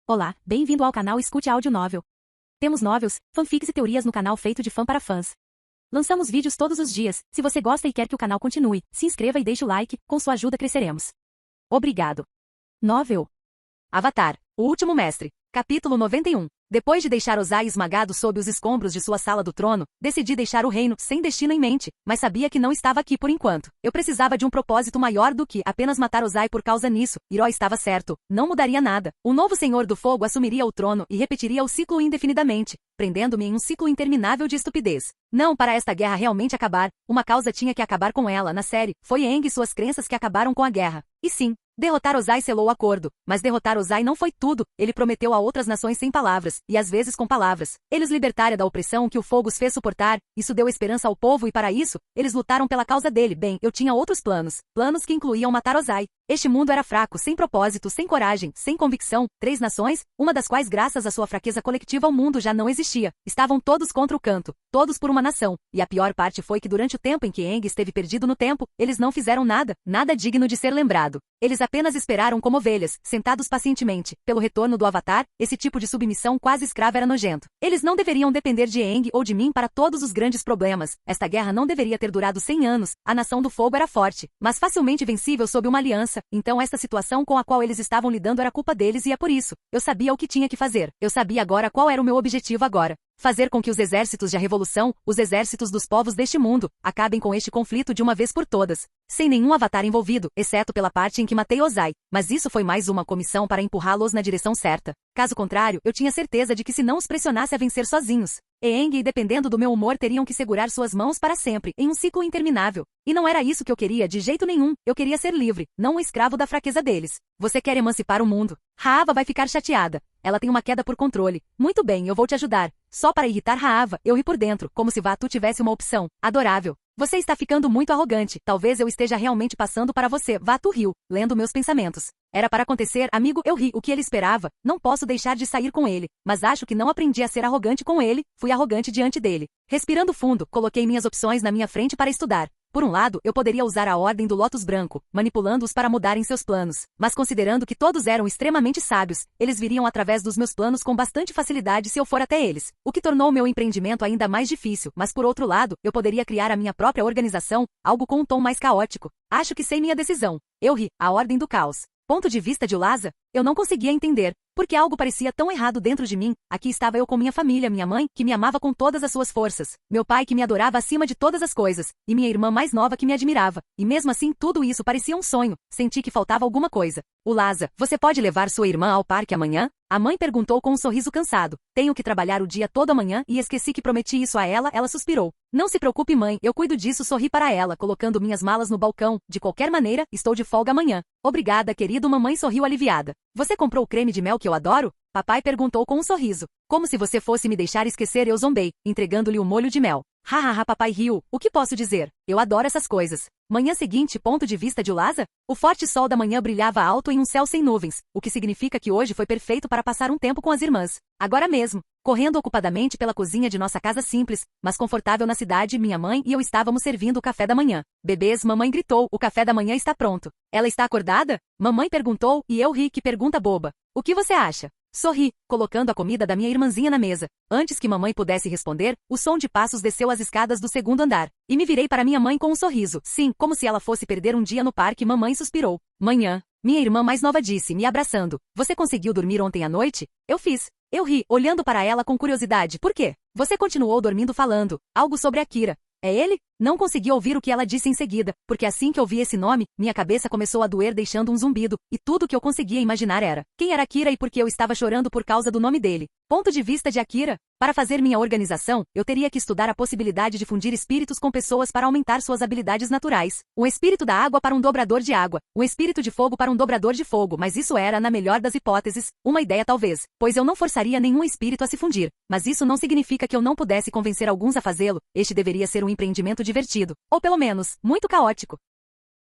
Olá, bem-vindo ao canal Escute Áudio Novel. Temos novels, fanfics e teorias no canal feito de fã para fãs. Lançamos vídeos todos os dias. Se você gosta e quer que o canal continue, se inscreva e deixe o like, com sua ajuda cresceremos. Obrigado. Novel. Avatar, o último mestre. Capítulo 91. Depois de deixar Ozai esmagado sob os escombros de sua sala do trono, decidi deixar o reino, sem destino em mente, mas sabia que não estava aqui por enquanto. Eu precisava de um propósito maior do que apenas matar Ozai por causa nisso. Hiroi estava certo, não mudaria nada. O novo Senhor do Fogo assumiria o trono e repetiria o ciclo indefinidamente, prendendo-me em um ciclo interminável de estupidez. Não, para esta guerra realmente acabar, uma causa tinha que acabar com ela. Na série, foi Aang e suas crenças que acabaram com a guerra. E sim, derrotar Ozai selou o acordo, mas derrotar Ozai não foi tudo. Ele prometeu a outras nações sem palavras, e às vezes com palavras. Ele os libertaria da opressão que o fogo os fez suportar, isso deu esperança ao povo e para isso, eles lutaram pela causa dele. Bem, eu tinha outros planos, planos que incluíam matar Ozai. Este mundo era fraco, sem propósito, sem coragem, sem convicção. 3 nações, uma das quais graças à sua fraqueza coletiva o mundo já não existia. Estavam todos contra o canto, todos por uma nação. E a pior parte foi que durante o tempo em que Aang esteve perdido no tempo, eles não fizeram nada, nada digno de ser lembrado. Eles apenas esperaram como ovelhas, sentados pacientemente. Pelo retorno do Avatar, esse tipo de submissão quase escrava era nojento. Eles não deveriam depender de Aang ou de mim para todos os grandes problemas. Esta guerra não deveria ter durado 100 anos. A Nação do Fogo era forte, mas facilmente vencível sob uma aliança. Então esta situação com a qual eles estavam lidando era culpa deles e é por isso. Eu sabia o que tinha que fazer. Eu sabia agora qual era o meu objetivo agora. Fazer com que os exércitos de revolução, os exércitos dos povos deste mundo, acabem com este conflito de uma vez por todas. Sem nenhum avatar envolvido, exceto pela parte em que matei Ozai. Mas isso foi mais uma comissão para empurrá-los na direção certa. Caso contrário, eu tinha certeza de que se não os pressionasse a vencer sozinhos, Aang e dependendo do meu humor teriam que segurar suas mãos para sempre, em um ciclo interminável. E não era isso que eu queria de jeito nenhum. Eu queria ser livre, não um escravo da fraqueza deles. Você quer emancipar o mundo? Raava vai ficar chateada. Ela tem uma queda por controle. Muito bem, eu vou te ajudar. Só para irritar Raava, eu ri por dentro, como se Vaatu tivesse uma opção. Adorável. Você está ficando muito arrogante. Talvez eu esteja realmente passando para você. Vaatu riu, lendo meus pensamentos. Era para acontecer, amigo, eu ri. O que ele esperava? Não posso deixar de sair com ele. Mas acho que não aprendi a ser arrogante com ele. Fui arrogante diante dele. Respirando fundo, coloquei minhas opções na minha frente para estudar. Por um lado, eu poderia usar a Ordem do Lótus Branco, manipulando-os para mudarem seus planos. Mas considerando que todos eram extremamente sábios, eles viriam através dos meus planos com bastante facilidade se eu for até eles. O que tornou meu empreendimento ainda mais difícil. Mas por outro lado, eu poderia criar a minha própria organização, algo com um tom mais caótico. Acho que sei minha decisão. Eu ri, a Ordem do Caos. Ponto de vista de Ulaza, eu não conseguia entender, porque algo parecia tão errado dentro de mim. Aqui estava eu com minha família, minha mãe, que me amava com todas as suas forças, meu pai que me adorava acima de todas as coisas, e minha irmã mais nova que me admirava. E mesmo assim tudo isso parecia um sonho. Senti que faltava alguma coisa. Ulaza, você pode levar sua irmã ao parque amanhã? A mãe perguntou com um sorriso cansado. Tenho que trabalhar o dia todo amanhã e esqueci que prometi isso a ela. Ela suspirou. Não se preocupe, mãe, eu cuido disso. Sorri para ela, colocando minhas malas no balcão. De qualquer maneira, estou de folga amanhã. Obrigada, querido. Mamãe sorriu aliviada. Você comprou o creme de mel que eu adoro? Papai perguntou com um sorriso. Como se você fosse me deixar esquecer, eu zombei, entregando-lhe o molho de mel. Hahaha, papai riu. O que posso dizer? Eu adoro essas coisas. Manhã seguinte, ponto de vista de Ulaza? O forte sol da manhã brilhava alto em um céu sem nuvens, o que significa que hoje foi perfeito para passar um tempo com as irmãs. Agora mesmo, correndo ocupadamente pela cozinha de nossa casa simples, mas confortável na cidade, minha mãe e eu estávamos servindo o café da manhã. Bebês, mamãe gritou, o café da manhã está pronto. Ela está acordada? Mamãe perguntou, e eu ri, que pergunta boba. O que você acha? Sorri, colocando a comida da minha irmãzinha na mesa. Antes que mamãe pudesse responder, o som de passos desceu as escadas do segundo andar. E me virei para minha mãe com um sorriso. Sim, como se ela fosse perder um dia no parque. Mamãe suspirou. Manhã. Minha irmã mais nova disse, me abraçando. Você conseguiu dormir ontem à noite? Eu fiz. Eu ri, olhando para ela com curiosidade. Por quê? Você continuou dormindo falando. Algo sobre Akira. É ele? Não consegui ouvir o que ela disse em seguida, porque assim que ouvi esse nome, minha cabeça começou a doer deixando um zumbido, e tudo o que eu conseguia imaginar era quem era Akira e por que eu estava chorando por causa do nome dele. Ponto de vista de Akira? Para fazer minha organização, eu teria que estudar a possibilidade de fundir espíritos com pessoas para aumentar suas habilidades naturais. Um espírito da água para um dobrador de água, um espírito de fogo para um dobrador de fogo, mas isso era, na melhor das hipóteses, uma ideia talvez, pois eu não forçaria nenhum espírito a se fundir. Mas isso não significa que eu não pudesse convencer alguns a fazê-lo. Este deveria ser um empreendimento divertido, ou pelo menos, muito caótico.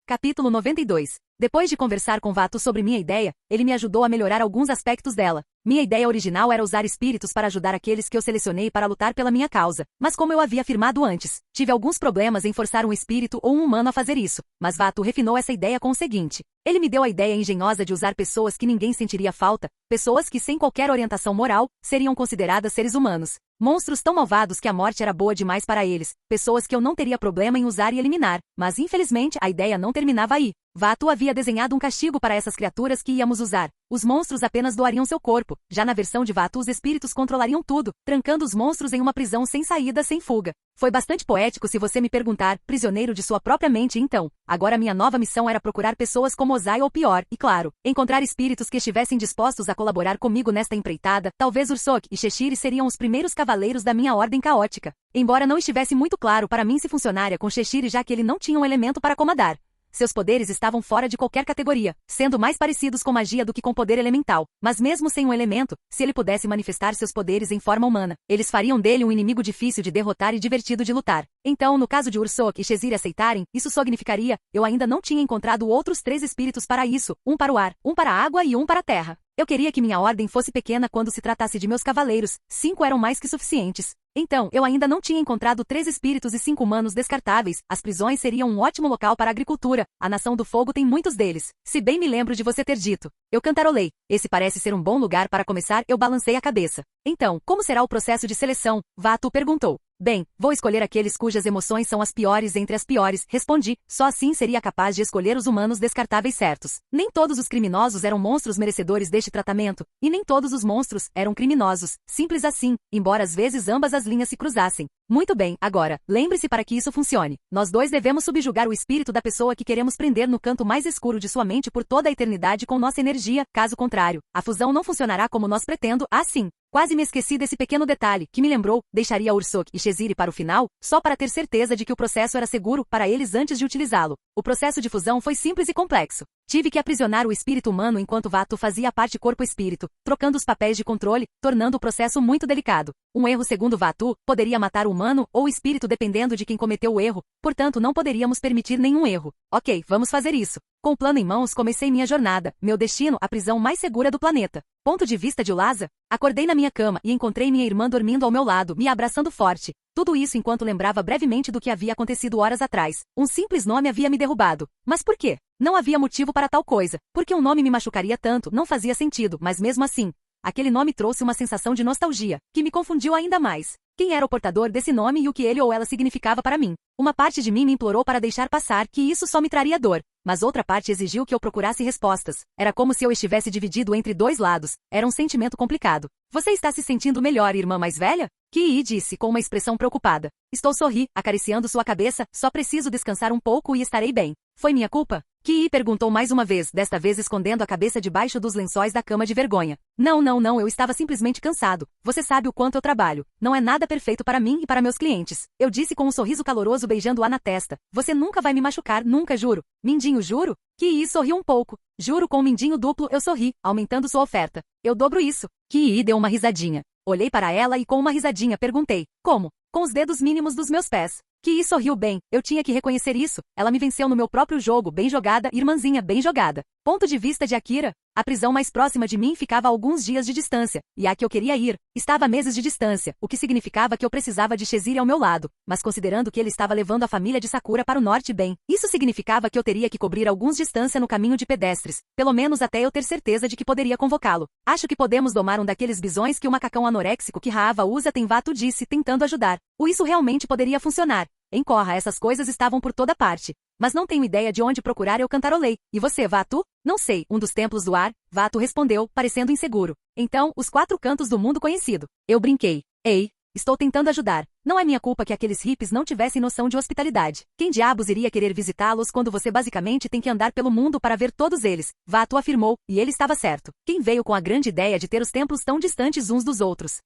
Capítulo 92. Depois de conversar com Vaatu sobre minha ideia, ele me ajudou a melhorar alguns aspectos dela. Minha ideia original era usar espíritos para ajudar aqueles que eu selecionei para lutar pela minha causa, mas como eu havia afirmado antes, tive alguns problemas em forçar um espírito ou um humano a fazer isso, mas Vaatu refinou essa ideia com o seguinte. Ele me deu a ideia engenhosa de usar pessoas que ninguém sentiria falta, pessoas que sem qualquer orientação moral, seriam consideradas seres humanos. Monstros tão malvados que a morte era boa demais para eles, pessoas que eu não teria problema em usar e eliminar, mas infelizmente a ideia não terminava aí. Vaatu havia desenhado um castigo para essas criaturas que íamos usar. Os monstros apenas doariam seu corpo, já na versão de Vaatu os espíritos controlariam tudo, trancando os monstros em uma prisão sem saída, sem fuga. Foi bastante poético se você me perguntar, prisioneiro de sua própria mente então. Agora minha nova missão era procurar pessoas como Ozai ou pior, e claro, encontrar espíritos que estivessem dispostos a colaborar comigo nesta empreitada. Talvez Ursok e Cheshire seriam os primeiros cavaleiros da minha ordem caótica. Embora não estivesse muito claro para mim se funcionaria com Cheshire já que ele não tinha um elemento para comandar. Seus poderes estavam fora de qualquer categoria, sendo mais parecidos com magia do que com poder elemental, mas mesmo sem um elemento, se ele pudesse manifestar seus poderes em forma humana, eles fariam dele um inimigo difícil de derrotar e divertido de lutar. Então, no caso de Ursok e Cheshire aceitarem, isso significaria, eu ainda não tinha encontrado outros 3 espíritos para isso, um para o ar, um para a água e um para a terra. Eu queria que minha ordem fosse pequena quando se tratasse de meus cavaleiros, 5 eram mais que suficientes. Então, eu ainda não tinha encontrado 3 espíritos e 5 humanos descartáveis, as prisões seriam um ótimo local para a agricultura, a Nação do Fogo tem muitos deles. Se bem me lembro de você ter dito. Eu cantarolei. Esse parece ser um bom lugar para começar, eu balancei a cabeça. Então, como será o processo de seleção? Vaatu perguntou. Bem, vou escolher aqueles cujas emoções são as piores entre as piores, respondi, só assim seria capaz de escolher os humanos descartáveis certos. Nem todos os criminosos eram monstros merecedores deste tratamento, e nem todos os monstros eram criminosos, simples assim, embora às vezes ambas as linhas se cruzassem. Muito bem, agora, lembre-se para que isso funcione. Nós dois devemos subjugar o espírito da pessoa que queremos prender no canto mais escuro de sua mente por toda a eternidade com nossa energia, caso contrário, a fusão não funcionará como nós pretendo, assim. Quase me esqueci desse pequeno detalhe, que me lembrou, deixaria Ursok e Cheshire para o final, só para ter certeza de que o processo era seguro para eles antes de utilizá-lo. O processo de fusão foi simples e complexo. Tive que aprisionar o espírito humano enquanto Vaatu fazia parte corpo-espírito, trocando os papéis de controle, tornando o processo muito delicado. Um erro segundo Vaatu poderia matar o humano ou o espírito dependendo de quem cometeu o erro, portanto não poderíamos permitir nenhum erro. Ok, vamos fazer isso. Com o plano em mãos comecei minha jornada, meu destino a prisão mais segura do planeta. Ponto de vista de Ulaza, acordei na minha cama e encontrei minha irmã dormindo ao meu lado, me abraçando forte. Tudo isso enquanto lembrava brevemente do que havia acontecido horas atrás. Um simples nome havia me derrubado. Mas por quê? Não havia motivo para tal coisa. Porque um nome me machucaria tanto, não fazia sentido, mas mesmo assim, aquele nome trouxe uma sensação de nostalgia, que me confundiu ainda mais. Quem era o portador desse nome e o que ele ou ela significava para mim? Uma parte de mim me implorou para deixar passar que isso só me traria dor, mas outra parte exigiu que eu procurasse respostas. Era como se eu estivesse dividido entre 2 lados. Era um sentimento complicado. Você está se sentindo melhor, irmã mais velha? Ki disse com uma expressão preocupada. Estou sorri, acariciando sua cabeça, só preciso descansar um pouco e estarei bem. Foi minha culpa? Ki perguntou mais uma vez, desta vez escondendo a cabeça debaixo dos lençóis da cama de vergonha. Não, eu estava simplesmente cansado. Você sabe o quanto eu trabalho. Não é nada perfeito para mim e para meus clientes. Eu disse com um sorriso caloroso beijando-a na testa. Você nunca vai me machucar, nunca, juro. Mindinho, juro? Ki sorriu um pouco. Juro, com um mindinho duplo eu sorri, aumentando sua oferta. Eu dobro isso. Ki deu uma risadinha. Olhei para ela e com uma risadinha perguntei. Como? Com os dedos mínimos dos meus pés. Ki sorriu bem, eu tinha que reconhecer isso. Ela me venceu no meu próprio jogo, bem jogada, irmãzinha, bem jogada. Ponto de vista de Akira, a prisão mais próxima de mim ficava a alguns dias de distância, e a que eu queria ir, estava a meses de distância, o que significava que eu precisava de Cheshire ao meu lado, mas considerando que ele estava levando a família de Sakura para o norte bem, isso significava que eu teria que cobrir alguns distância no caminho de pedestres, pelo menos até eu ter certeza de que poderia convocá-lo. Acho que podemos domar um daqueles bisões que o macacão anoréxico que Raava usa tem, Vaatu disse, tentando ajudar. Isso realmente poderia funcionar. Em Korra essas coisas estavam por toda parte. Mas não tenho ideia de onde procurar, eu cantarolei. E você, Vaatu? Não sei, um dos templos do ar, Vaatu respondeu, parecendo inseguro. Então, os 4 cantos do mundo conhecido. Eu brinquei. Ei, estou tentando ajudar. Não é minha culpa que aqueles hippies não tivessem noção de hospitalidade. Quem diabos iria querer visitá-los quando você basicamente tem que andar pelo mundo para ver todos eles? Vaatu afirmou, e ele estava certo. Quem veio com a grande ideia de ter os templos tão distantes uns dos outros?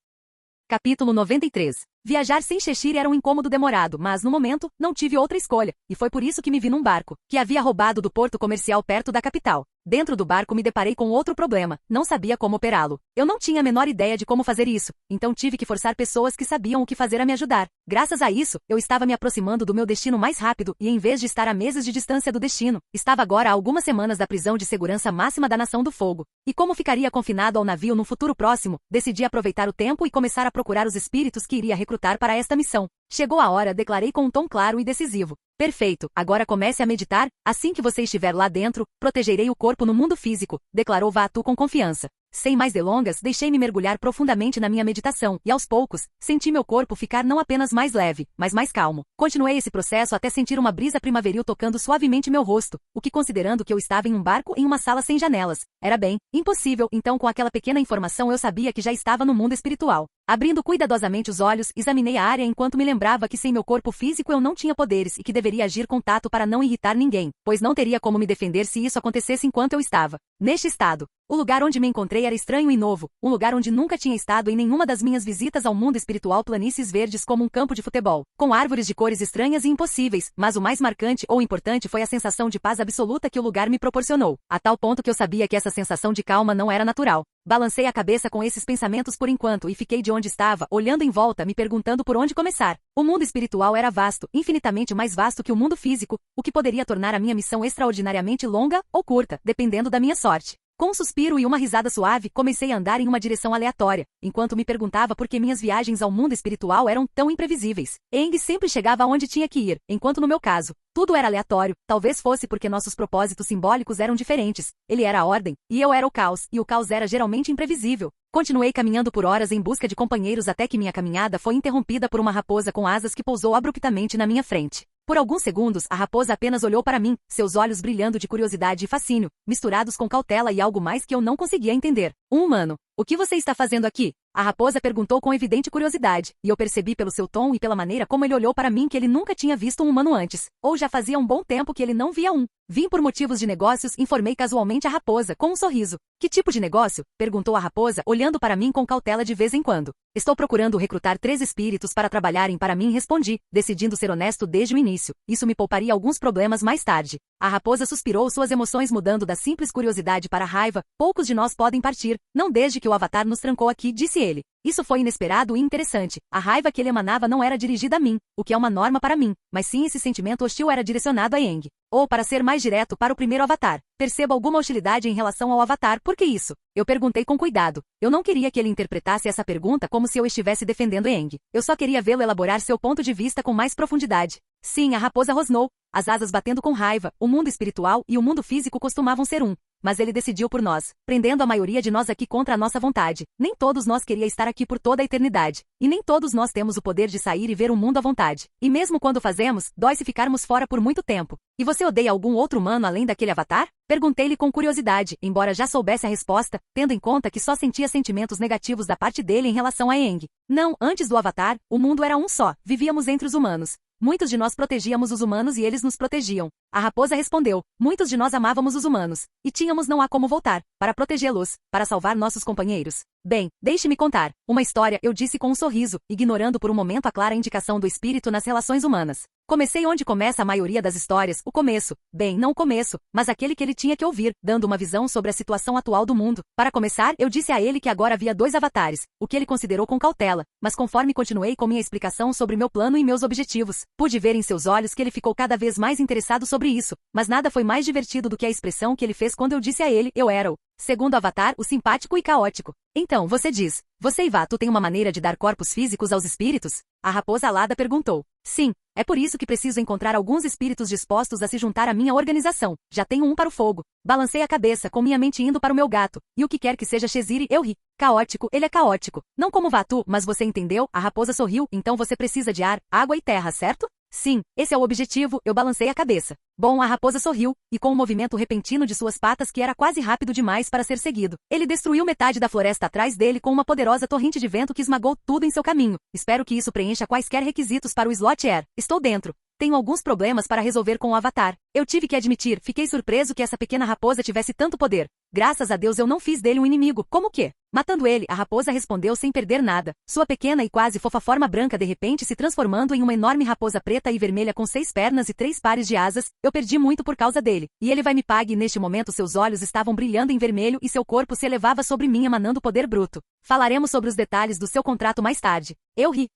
Capítulo 93. Viajar sem Cheshire era um incômodo demorado, mas, no momento, não tive outra escolha, e foi por isso que me vi num barco, que havia roubado do porto comercial perto da capital. Dentro do barco me deparei com outro problema, não sabia como operá-lo. Eu não tinha a menor ideia de como fazer isso, então tive que forçar pessoas que sabiam o que fazer a me ajudar. Graças a isso, eu estava me aproximando do meu destino mais rápido e em vez de estar a meses de distância do destino, estava agora a algumas semanas da prisão de segurança máxima da Nação do Fogo. E como ficaria confinado ao navio no futuro próximo, decidi aproveitar o tempo e começar a procurar os espíritos que iria recrutar para esta missão. Chegou a hora, declarei com um tom claro e decisivo. Perfeito, agora comece a meditar, assim que você estiver lá dentro, protegerei o corpo no mundo físico, declarou Vaatu com confiança. Sem mais delongas, deixei-me mergulhar profundamente na minha meditação, e aos poucos, senti meu corpo ficar não apenas mais leve, mas mais calmo. Continuei esse processo até sentir uma brisa primaveril tocando suavemente meu rosto, o que considerando que eu estava em um barco em uma sala sem janelas, era bem impossível, então com aquela pequena informação eu sabia que já estava no mundo espiritual. Abrindo cuidadosamente os olhos, examinei a área enquanto me lembrava que sem meu corpo físico eu não tinha poderes e que deveria agir com tato para não irritar ninguém, pois não teria como me defender se isso acontecesse enquanto eu estava neste estado. O lugar onde me encontrei era estranho e novo, um lugar onde nunca tinha estado em nenhuma das minhas visitas ao mundo espiritual, planícies verdes como um campo de futebol, com árvores de cores estranhas e impossíveis, mas o mais marcante ou importante foi a sensação de paz absoluta que o lugar me proporcionou, a tal ponto que eu sabia que essa sensação de calma não era natural. Balancei a cabeça com esses pensamentos por enquanto e fiquei de onde estava, olhando em volta, me perguntando por onde começar. O mundo espiritual era vasto, infinitamente mais vasto que o mundo físico, o que poderia tornar a minha missão extraordinariamente longa ou curta, dependendo da minha sorte. Com um suspiro e uma risada suave, comecei a andar em uma direção aleatória, enquanto me perguntava por que minhas viagens ao mundo espiritual eram tão imprevisíveis. Aang sempre chegava aonde tinha que ir, enquanto no meu caso, tudo era aleatório, talvez fosse porque nossos propósitos simbólicos eram diferentes. Ele era a ordem, e eu era o caos, e o caos era geralmente imprevisível. Continuei caminhando por horas em busca de companheiros até que minha caminhada foi interrompida por uma raposa com asas que pousou abruptamente na minha frente. Por alguns segundos, a raposa apenas olhou para mim, seus olhos brilhando de curiosidade e fascínio, misturados com cautela e algo mais que eu não conseguia entender. Um humano. O que você está fazendo aqui? A raposa perguntou com evidente curiosidade, e eu percebi pelo seu tom e pela maneira como ele olhou para mim que ele nunca tinha visto um humano antes, ou já fazia um bom tempo que ele não via um. Vim por motivos de negócios, informei casualmente a raposa, com um sorriso. Que tipo de negócio? Perguntou a raposa, olhando para mim com cautela de vez em quando. Estou procurando recrutar 3 espíritos para trabalharem para mim, respondi, decidindo ser honesto desde o início. Isso me pouparia alguns problemas mais tarde. A raposa suspirou, suas emoções mudando da simples curiosidade para a raiva. Poucos de nós podem partir, não desde que o Avatar nos trancou aqui, disse ele. Isso foi inesperado e interessante. A raiva que ele emanava não era dirigida a mim, o que é uma norma para mim, mas sim esse sentimento hostil era direcionado a Aang. Ou, para ser mais direto, para o primeiro Avatar. Percebo alguma hostilidade em relação ao Avatar, por que isso? Eu perguntei com cuidado. Eu não queria que ele interpretasse essa pergunta como se eu estivesse defendendo Aang. Eu só queria vê-lo elaborar seu ponto de vista com mais profundidade. Sim, a raposa rosnou, as asas batendo com raiva. O mundo espiritual e o mundo físico costumavam ser um. Mas ele decidiu por nós, prendendo a maioria de nós aqui contra a nossa vontade. Nem todos nós queria estar aqui por toda a eternidade. E nem todos nós temos o poder de sair e ver o mundo à vontade. E mesmo quando fazemos, dói se ficarmos fora por muito tempo. E você odeia algum outro humano além daquele Avatar? Perguntei-lhe com curiosidade, embora já soubesse a resposta, tendo em conta que só sentia sentimentos negativos da parte dele em relação a Aang. Não, antes do Avatar, o mundo era um só, vivíamos entre os humanos. Muitos de nós protegíamos os humanos e eles nos protegiam. A raposa respondeu, muitos de nós amávamos os humanos. E tínhamos não há como voltar, para protegê-los, para salvar nossos companheiros. Bem, deixe-me contar. Uma história, eu disse com um sorriso, ignorando por um momento a clara indicação do espírito nas relações humanas. Comecei onde começa a maioria das histórias, o começo. Bem, não o começo, mas aquele que ele tinha que ouvir, dando uma visão sobre a situação atual do mundo. Para começar, eu disse a ele que agora havia 2 avatares, o que ele considerou com cautela, mas conforme continuei com minha explicação sobre meu plano e meus objetivos, pude ver em seus olhos que ele ficou cada vez mais interessado sobre isso, mas nada foi mais divertido do que a expressão que ele fez quando eu disse a ele, eu era o segundo avatar, o simpático e caótico. Então, você diz, você e Vaatu têm uma maneira de dar corpos físicos aos espíritos? A raposa alada perguntou. Sim, é por isso que preciso encontrar alguns espíritos dispostos a se juntar à minha organização. Já tenho um para o fogo. Balancei a cabeça, com minha mente indo para o meu gato. E o que quer que seja Cheshire, eu ri. Caótico, ele é caótico. Não como Vaatu, mas você entendeu? A raposa sorriu, então você precisa de ar, água e terra, certo? Sim, esse é o objetivo, eu balancei a cabeça. Bom, a raposa sorriu, e com um movimento repentino de suas patas que era quase rápido demais para ser seguido, ele destruiu metade da floresta atrás dele com uma poderosa torrente de vento que esmagou tudo em seu caminho. Espero que isso preencha quaisquer requisitos para o slot Air. Estou dentro. tenho alguns problemas para resolver com o Avatar. Eu tive que admitir, fiquei surpreso que essa pequena raposa tivesse tanto poder. Graças a Deus eu não fiz dele um inimigo. Como que? Matando ele, a raposa respondeu sem perder nada. Sua pequena e quase fofa forma branca de repente se transformando em uma enorme raposa preta e vermelha com 6 pernas e 3 pares de asas. Eu perdi muito por causa dele. E ele vai me pagar. E neste momento seus olhos estavam brilhando em vermelho e seu corpo se elevava sobre mim emanando poder bruto. Falaremos sobre os detalhes do seu contrato mais tarde. Eu ri.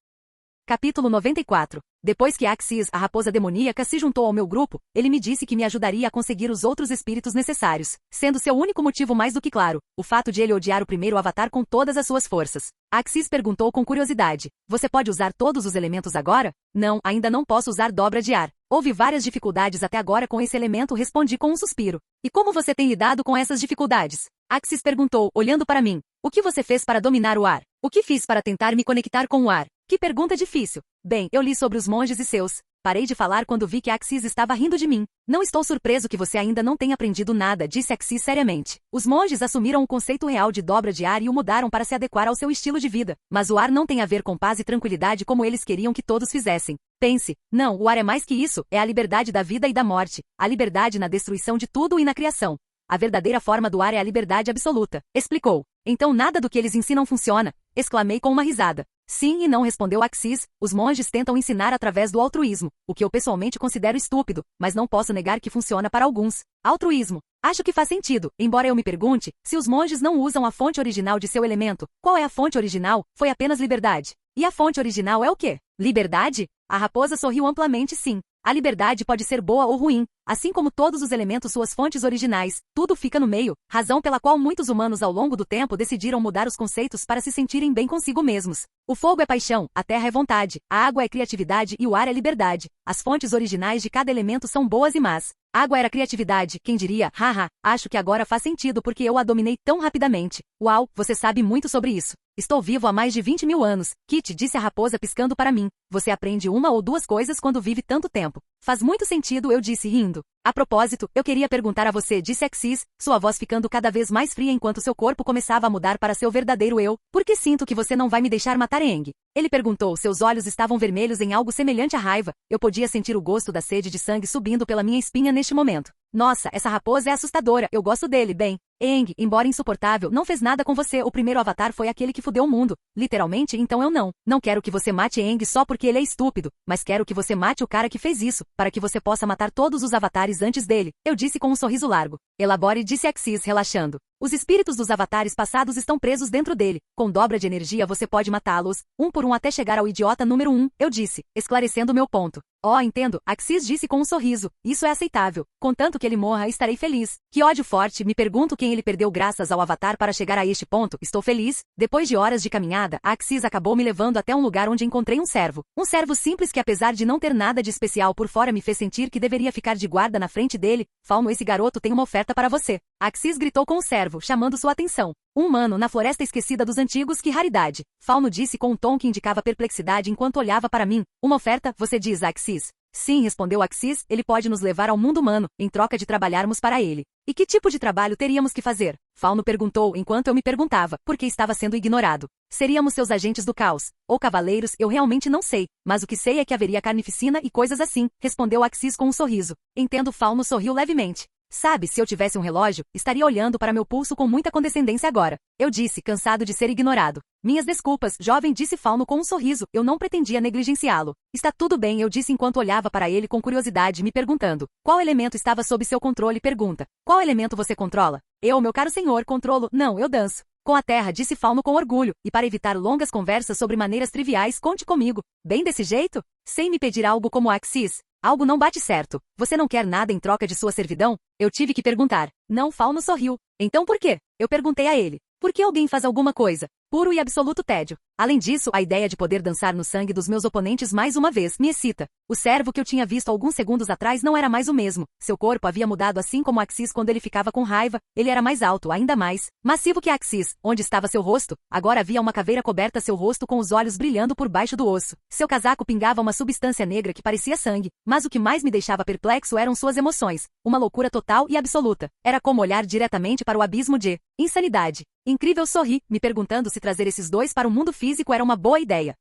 Capítulo 94. Depois que Axis, a raposa demoníaca, se juntou ao meu grupo, ele me disse que me ajudaria a conseguir os outros espíritos necessários, sendo seu único motivo mais do que claro, o fato de ele odiar o primeiro avatar com todas as suas forças. Axis perguntou com curiosidade, você pode usar todos os elementos agora? Não, ainda não posso usar dobra de ar. Houve várias dificuldades até agora com esse elemento, respondi com um suspiro. E como você tem lidado com essas dificuldades? Axis perguntou, olhando para mim. O que você fez para dominar o ar? O que fiz para tentar me conectar com o ar? Que pergunta difícil. Bem, eu li sobre os monges e seus. Parei de falar quando vi que Axis estava rindo de mim. Não estou surpreso que você ainda não tenha aprendido nada, disse Axis seriamente. Os monges assumiram o conceito real de dobra de ar e o mudaram para se adequar ao seu estilo de vida. Mas o ar não tem a ver com paz e tranquilidade como eles queriam que todos fizessem. Pense, não, o ar é mais que isso, é a liberdade da vida e da morte, a liberdade na destruição de tudo e na criação. A verdadeira forma do ar é a liberdade absoluta, explicou. Então nada do que eles ensinam funciona, exclamei com uma risada. Sim e não, respondeu Axis, os monges tentam ensinar através do altruísmo, o que eu pessoalmente considero estúpido, mas não posso negar que funciona para alguns. Altruísmo. Acho que faz sentido, embora eu me pergunte, se os monges não usam a fonte original de seu elemento, qual é a fonte original? Foi apenas liberdade. E a fonte original é o quê? Liberdade? A raposa sorriu amplamente sim. A liberdade pode ser boa ou ruim, assim como todos os elementos suas fontes originais, tudo fica no meio, razão pela qual muitos humanos ao longo do tempo decidiram mudar os conceitos para se sentirem bem consigo mesmos. O fogo é paixão, a terra é vontade, a água é criatividade e o ar é liberdade. As fontes originais de cada elemento são boas e más. Água era criatividade, quem diria, haha, acho que agora faz sentido porque eu a dominei tão rapidamente. Uau, você sabe muito sobre isso. Estou vivo há mais de 20 mil anos, Kit, disse a raposa piscando para mim. Você aprende uma ou duas coisas quando vive tanto tempo. Faz muito sentido, eu disse rindo. A propósito, eu queria perguntar a você, disse Axis, sua voz ficando cada vez mais fria enquanto seu corpo começava a mudar para seu verdadeiro eu, porque sinto que você não vai me deixar matar Aang. Ele perguntou, seus olhos estavam vermelhos em algo semelhante à raiva, eu podia sentir o gosto da sede de sangue subindo pela minha espinha neste momento. Nossa, essa raposa é assustadora, eu gosto dele, bem. Aang, embora insuportável, não fez nada com você, o primeiro avatar foi aquele que fudeu o mundo. Literalmente, então eu não. Não quero que você mate Aang só porque ele é estúpido, mas quero que você mate o cara que fez isso, para que você possa matar todos os avatares antes dele. Eu disse com um sorriso largo. Elabore, disse Axis, relaxando. Os espíritos dos avatares passados estão presos dentro dele. Com dobra de energia você pode matá-los, um por um até chegar ao idiota número 1, eu disse, esclarecendo meu ponto. Oh, entendo, Axis disse com um sorriso. Isso é aceitável. Contanto que ele morra, estarei feliz. Que ódio forte, me pergunto quem ele perdeu graças ao avatar para chegar a este ponto. Estou feliz. Depois de horas de caminhada, Axis acabou me levando até um lugar onde encontrei um servo. Um servo simples que apesar de não ter nada de especial por fora me fez sentir que deveria ficar de guarda na frente dele. Fauno, esse garoto tem uma oferta para você. Axis gritou com o servo, chamando sua atenção. Um humano na floresta esquecida dos antigos, que raridade. Fauno disse com um tom que indicava perplexidade enquanto olhava para mim. Uma oferta, você diz, Axis? Sim, respondeu Axis, ele pode nos levar ao mundo humano, em troca de trabalharmos para ele. E que tipo de trabalho teríamos que fazer? Fauno perguntou enquanto eu me perguntava, porque estava sendo ignorado. Seríamos seus agentes do caos, ou cavaleiros, eu realmente não sei, mas o que sei é que haveria carnificina e coisas assim, respondeu Axis com um sorriso. Entendo, Fauno sorriu levemente. Sabe, se eu tivesse um relógio, estaria olhando para meu pulso com muita condescendência agora. Eu disse, cansado de ser ignorado. Minhas desculpas, jovem, disse Fauno com um sorriso, eu não pretendia negligenciá-lo. Está tudo bem, eu disse enquanto olhava para ele com curiosidade, me perguntando. Qual elemento estava sob seu controle? Pergunta. Qual elemento você controla? Eu, meu caro senhor, controlo. Não, eu danço. Com a terra, disse Fauno com orgulho, e para evitar longas conversas sobre maneiras triviais, conte comigo. Bem desse jeito? Sem me pedir algo como Axis. Algo não bate certo. Você não quer nada em troca de sua servidão? Eu tive que perguntar. Não, Fauno sorriu. Então por quê? Eu perguntei a ele. Por que alguém faz alguma coisa? Puro e absoluto tédio. Além disso, a ideia de poder dançar no sangue dos meus oponentes mais uma vez me excita. O servo que eu tinha visto alguns segundos atrás não era mais o mesmo. Seu corpo havia mudado assim como Axis quando ele ficava com raiva. Ele era mais alto, ainda mais massivo que Axis. Onde estava seu rosto? Agora havia uma caveira coberta seu rosto com os olhos brilhando por baixo do osso. Seu casaco pingava uma substância negra que parecia sangue. Mas o que mais me deixava perplexo eram suas emoções. Uma loucura total e absoluta. Era como olhar diretamente para o abismo de insanidade. Incrível, sorri, me perguntando se trazer esses dois para o mundo físico era uma boa ideia.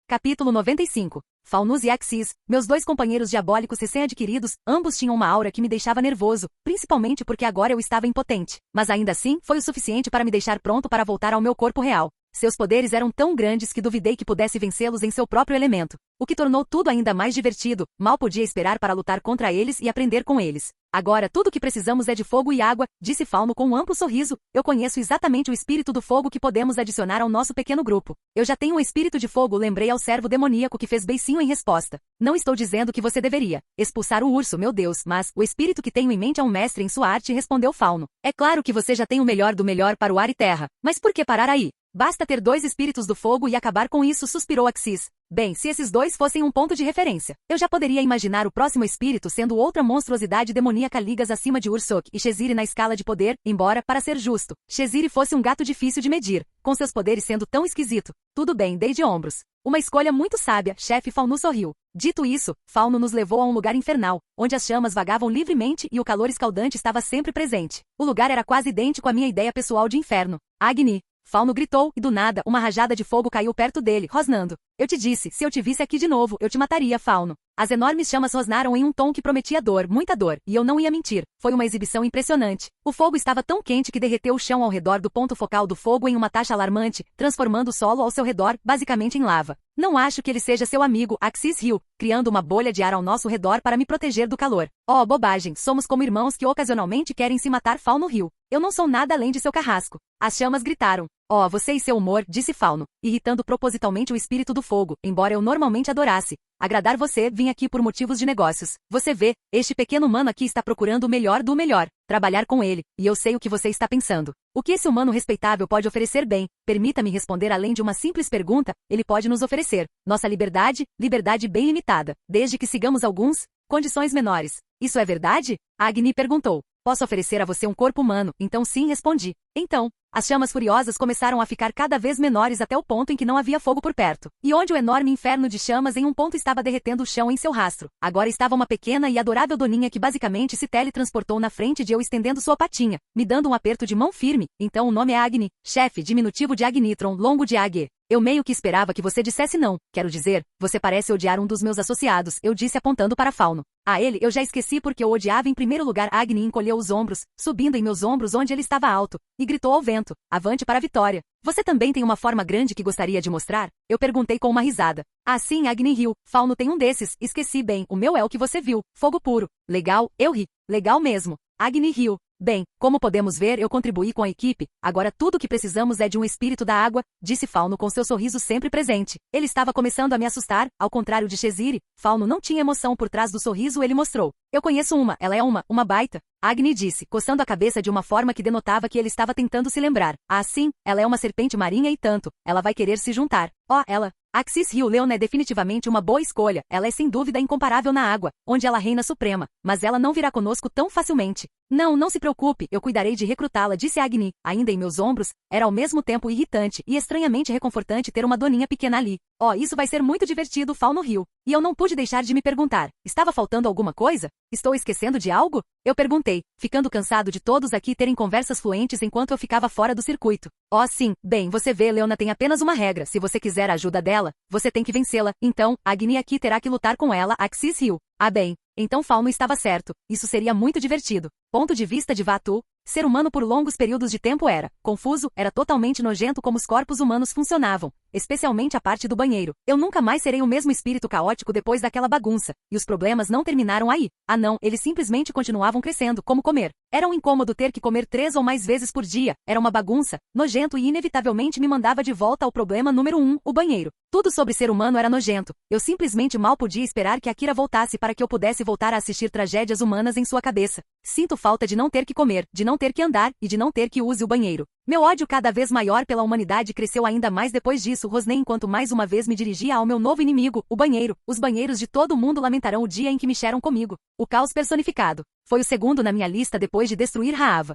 Capítulo 95. Falnus e Axis, meus dois companheiros diabólicos recém-adquiridos, ambos tinham uma aura que me deixava nervoso, principalmente porque agora eu estava impotente. Mas ainda assim, foi o suficiente para me deixar pronto para voltar ao meu corpo real. Seus poderes eram tão grandes que duvidei que pudesse vencê-los em seu próprio elemento. O que tornou tudo ainda mais divertido, mal podia esperar para lutar contra eles e aprender com eles. Agora tudo o que precisamos é de fogo e água, disse Fauno com um amplo sorriso. Eu conheço exatamente o espírito do fogo que podemos adicionar ao nosso pequeno grupo. Eu já tenho um espírito de fogo, lembrei ao servo demoníaco que fez beicinho em resposta. Não estou dizendo que você deveria expulsar o urso, meu Deus, mas o espírito que tenho em mente é um mestre em sua arte, respondeu Fauno. É claro que você já tem o melhor do melhor para o ar e terra, mas por que parar aí? Basta ter dois espíritos do fogo e acabar com isso, suspirou Axis. Bem, se esses dois fossem um ponto de referência, eu já poderia imaginar o próximo espírito sendo outra monstruosidade demoníaca ligas acima de Ursok e Sheziri na escala de poder, embora, para ser justo, Sheziri fosse um gato difícil de medir, com seus poderes sendo tão esquisito. Tudo bem, dei de ombros. Uma escolha muito sábia, chefe, Falnu sorriu. Dito isso, Fauno nos levou a um lugar infernal, onde as chamas vagavam livremente e o calor escaldante estava sempre presente. O lugar era quase idêntico à minha ideia pessoal de inferno. Agni! Fauno gritou, e do nada, uma rajada de fogo caiu perto dele, rosnando. Eu te disse, se eu te visse aqui de novo, eu te mataria, Fauno. As enormes chamas rosnaram em um tom que prometia dor, muita dor, e eu não ia mentir. Foi uma exibição impressionante. O fogo estava tão quente que derreteu o chão ao redor do ponto focal do fogo em uma taxa alarmante, transformando o solo ao seu redor, basicamente em lava. Não acho que ele seja seu amigo, Axis riu, criando uma bolha de ar ao nosso redor para me proteger do calor. Oh, bobagem, somos como irmãos que ocasionalmente querem se matar, Fauno riu. Eu não sou nada além de seu carrasco. As chamas gritaram. Oh, você e seu humor, disse Fauno, irritando propositalmente o espírito do fogo, embora eu normalmente adorasse. Agradar você, vim aqui por motivos de negócios. Você vê, este pequeno humano aqui está procurando o melhor do melhor. Trabalhar com ele, e eu sei o que você está pensando. O que esse humano respeitável pode oferecer bem? Permita-me responder além de uma simples pergunta, ele pode nos oferecer. Nossa liberdade, liberdade bem limitada, desde que sigamos alguns condições menores. Isso é verdade? Agni perguntou. Posso oferecer a você um corpo humano, então sim, respondi. Então, as chamas furiosas começaram a ficar cada vez menores até o ponto em que não havia fogo por perto. E onde o enorme inferno de chamas em um ponto estava derretendo o chão em seu rastro. Agora estava uma pequena e adorável doninha que basicamente se teletransportou na frente de eu estendendo sua patinha, me dando um aperto de mão firme. Então o nome é Agni, chefe, diminutivo de Agnitron, longo de Ag. Eu meio que esperava que você dissesse não. Quero dizer, você parece odiar um dos meus associados, eu disse apontando para Fauno. A ele eu já esqueci porque eu odiava em primeiro lugar. Agni encolheu os ombros, subindo em meus ombros onde ele estava alto, e gritou ao vento, avante para a vitória. Você também tem uma forma grande que gostaria de mostrar? Eu perguntei com uma risada. Ah sim, Agni riu. Fauno tem um desses, esqueci bem, o meu é o que você viu, fogo puro. Legal, eu ri. Legal mesmo. Agni riu. Bem, como podemos ver, eu contribuí com a equipe, agora tudo o que precisamos é de um espírito da água, disse Fauno com seu sorriso sempre presente. Ele estava começando a me assustar, ao contrário de Sheziri, Fauno não tinha emoção por trás do sorriso, ele mostrou. Eu conheço uma, ela é uma baita. Agni disse, coçando a cabeça de uma forma que denotava que ele estava tentando se lembrar. Ah sim, ela é uma serpente marinha e tanto, ela vai querer se juntar. Oh, ela... Axis riu. Leona é definitivamente uma boa escolha, ela é sem dúvida incomparável na água, onde ela reina suprema, mas ela não virá conosco tão facilmente. Não, não se preocupe, eu cuidarei de recrutá-la, disse Agni, ainda em meus ombros. Era ao mesmo tempo irritante e estranhamente reconfortante ter uma doninha pequena ali. Oh, isso vai ser muito divertido, Fauno riu. E eu não pude deixar de me perguntar, estava faltando alguma coisa? Estou esquecendo de algo? Eu perguntei, ficando cansado de todos aqui terem conversas fluentes enquanto eu ficava fora do circuito. Oh sim, bem, você vê, Leona tem apenas uma regra, se você quiser a ajuda dela, você tem que vencê-la, então, Agni aqui terá que lutar com ela, Axis riu. Ah bem, então Fauno estava certo, isso seria muito divertido. Ponto de vista de Vatu, ser humano por longos períodos de tempo era confuso, era totalmente nojento como os corpos humanos funcionavam, especialmente a parte do banheiro. Eu nunca mais serei o mesmo espírito caótico depois daquela bagunça, e os problemas não terminaram aí. Ah não, eles simplesmente continuavam crescendo, como comer. Era um incômodo ter que comer 3 ou mais vezes por dia, era uma bagunça, nojento e inevitavelmente me mandava de volta ao problema número 1, o banheiro. Tudo sobre ser humano era nojento, eu simplesmente mal podia esperar que Akira voltasse para que eu pudesse voltar a assistir tragédias humanas em sua cabeça. Sinto falta de não ter que comer, de não ter que andar, e de não ter que use o banheiro. Meu ódio cada vez maior pela humanidade cresceu ainda mais depois disso, rosnei enquanto mais uma vez me dirigia ao meu novo inimigo, o banheiro. Os banheiros de todo mundo lamentarão o dia em que mexeram comigo. O caos personificado. Foi o segundo na minha lista depois de destruir Raava.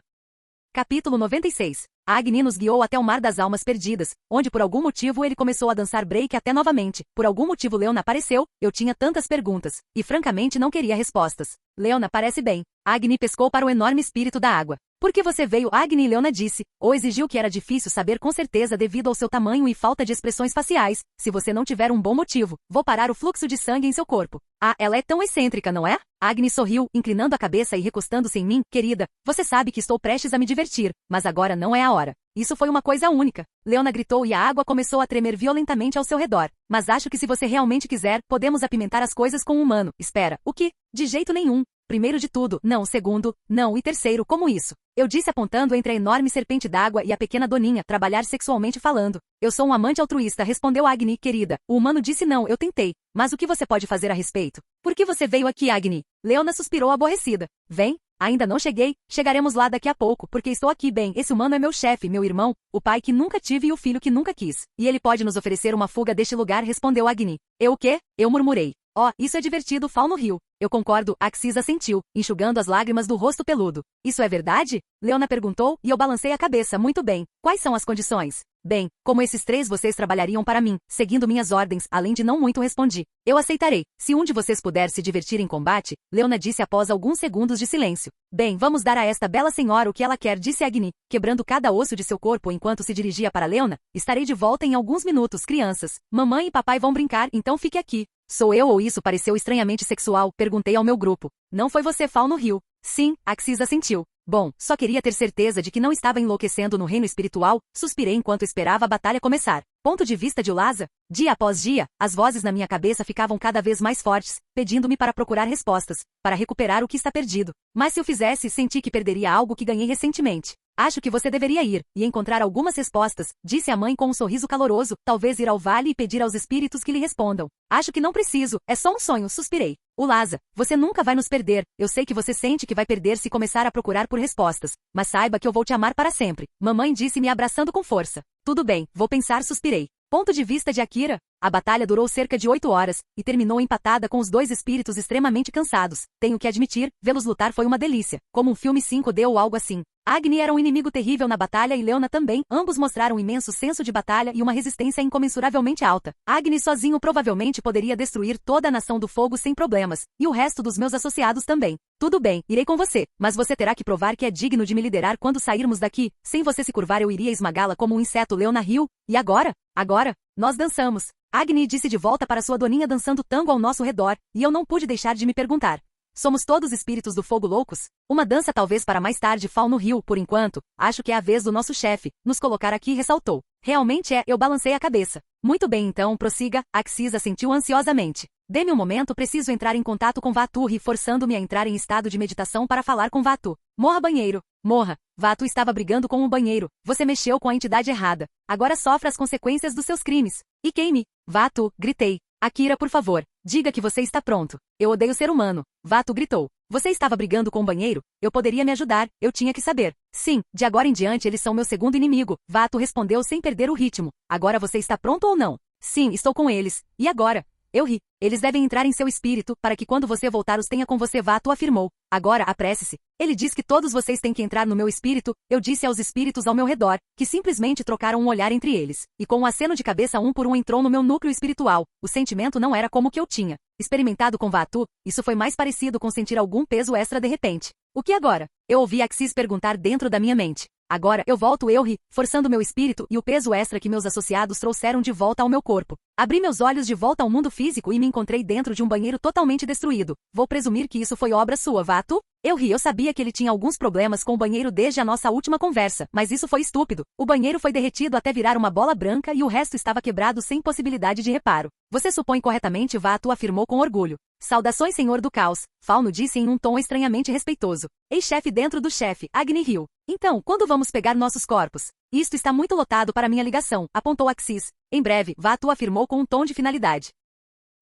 Capítulo 96. Agni nos guiou até o Mar das Almas Perdidas, onde por algum motivo ele começou a dançar break até novamente. Por algum motivo Leona apareceu, eu tinha tantas perguntas, e francamente não queria respostas. Leona, parece bem. Agni pescou para o enorme espírito da água. Por que você veio? Agni, Leona disse, ou exigiu que era difícil saber com certeza devido ao seu tamanho e falta de expressões faciais. Se você não tiver um bom motivo, vou parar o fluxo de sangue em seu corpo. Ah, ela é tão excêntrica, não é? Agni sorriu, inclinando a cabeça e recostando-se em mim. Querida, você sabe que estou prestes a me divertir, mas agora não é a hora. Isso foi uma coisa única. Leona gritou e a água começou a tremer violentamente ao seu redor. Mas acho que se você realmente quiser, podemos apimentar as coisas com um humano. Espera, o que? De jeito nenhum. Primeiro de tudo, não. Segundo, não. E terceiro, como isso? Eu disse apontando entre a enorme serpente d'água e a pequena doninha, trabalhar sexualmente falando. Eu sou um amante altruísta, respondeu Agni, querida. O humano disse não, eu tentei. Mas o que você pode fazer a respeito? Por que você veio aqui, Agni? Leona suspirou aborrecida. Vem? Ainda não cheguei, chegaremos lá daqui a pouco, porque estou aqui bem. Esse humano é meu chefe, meu irmão, o pai que nunca tive e o filho que nunca quis. E ele pode nos oferecer uma fuga deste lugar, respondeu Agni. Eu o quê? Eu murmurei. Oh, isso é divertido, Fal no rio. Eu concordo, Axis assentiu, enxugando as lágrimas do rosto peludo. Isso é verdade? Leona perguntou, e eu balancei a cabeça. Muito bem. Quais são as condições? Bem, como esses 3 vocês trabalhariam para mim, seguindo minhas ordens, além de não muito respondi. Eu aceitarei, se um de vocês puder se divertir em combate, Leona disse após alguns segundos de silêncio. Bem, vamos dar a esta bela senhora o que ela quer, disse Agni, quebrando cada osso de seu corpo enquanto se dirigia para Leona. Estarei de volta em alguns minutos, crianças. Mamãe e papai vão brincar, então fique aqui. Sou eu ou isso pareceu estranhamente sexual? Perguntei ao meu grupo. Não foi você, Fal no rio. Sim, Axis assentiu. Bom, só queria ter certeza de que não estava enlouquecendo no reino espiritual, suspirei enquanto esperava a batalha começar. Ponto de vista de Ulaza? Dia após dia, as vozes na minha cabeça ficavam cada vez mais fortes, pedindo-me para procurar respostas, para recuperar o que está perdido. Mas se eu fizesse, senti que perderia algo que ganhei recentemente. Acho que você deveria ir e encontrar algumas respostas, disse a mãe com um sorriso caloroso, talvez ir ao vale e pedir aos espíritos que lhe respondam. Acho que não preciso, é só um sonho, suspirei. Ulaza, você nunca vai nos perder, eu sei que você sente que vai perder se começar a procurar por respostas, mas saiba que eu vou te amar para sempre. Mamãe disse me abraçando com força. Tudo bem, vou pensar, suspirei. Ponto de vista de Akira, a batalha durou cerca de 8 horas, e terminou empatada com os 2 espíritos extremamente cansados. Tenho que admitir, vê-los lutar foi uma delícia, como um filme 5D ou algo assim. Agni era um inimigo terrível na batalha e Leona também, ambos mostraram um imenso senso de batalha e uma resistência incomensuravelmente alta. Agni sozinho provavelmente poderia destruir toda a Nação do Fogo sem problemas, e o resto dos meus associados também. Tudo bem, irei com você, mas você terá que provar que é digno de me liderar quando sairmos daqui. Sem você se curvar eu iria esmagá-la como um inseto. Leona riu. E agora? Agora, nós dançamos. Agni disse de volta para sua doninha dançando tango ao nosso redor, e eu não pude deixar de me perguntar. Somos todos espíritos do fogo loucos? Uma dança talvez para mais tarde, Fal no rio, por enquanto, acho que é a vez do nosso chefe, nos colocar aqui, ressaltou. Realmente é, eu balancei a cabeça. Muito bem então, prossiga, Axis assentiu ansiosamente. Dê-me um momento, preciso entrar em contato com Vatu, forçando-me a entrar em estado de meditação para falar com Vatu. Morra banheiro. Morra. Vatu estava brigando com um banheiro. Você mexeu com a entidade errada. Agora sofra as consequências dos seus crimes. E queime. Vatu, gritei. Akira, por favor, diga que você está pronto. Eu odeio ser humano. Vatu gritou. Você estava brigando com o banheiro? Eu poderia me ajudar, eu tinha que saber. Sim, de agora em diante eles são meu segundo inimigo. Vatu respondeu sem perder o ritmo. Agora você está pronto ou não? Sim, estou com eles. E agora? Eu ri. Eles devem entrar em seu espírito, para que quando você voltar os tenha com você, Vatu afirmou. Agora, apresse-se. Ele diz que todos vocês têm que entrar no meu espírito, eu disse aos espíritos ao meu redor, que simplesmente trocaram um olhar entre eles. E com um aceno de cabeça um por um entrou no meu núcleo espiritual. O sentimento não era como o que eu tinha experimentado com Vatu, isso foi mais parecido com sentir algum peso extra de repente. O que agora? Eu ouvi Axis perguntar dentro da minha mente. Agora, eu volto, eu ri, forçando meu espírito e o peso extra que meus associados trouxeram de volta ao meu corpo. Abri meus olhos de volta ao mundo físico e me encontrei dentro de um banheiro totalmente destruído. Vou presumir que isso foi obra sua, Vatu? Eu ri, eu sabia que ele tinha alguns problemas com o banheiro desde a nossa última conversa, mas isso foi estúpido. O banheiro foi derretido até virar uma bola branca e o resto estava quebrado sem possibilidade de reparo. Você supõe corretamente, Vatu afirmou com orgulho. Saudações, senhor do caos, Fauno disse em um tom estranhamente respeitoso. Ex-chefe dentro do chefe, Agni riu. Então, quando vamos pegar nossos corpos? Isto está muito lotado para minha ligação, apontou Axis. Em breve, Vatu afirmou com um tom de finalidade.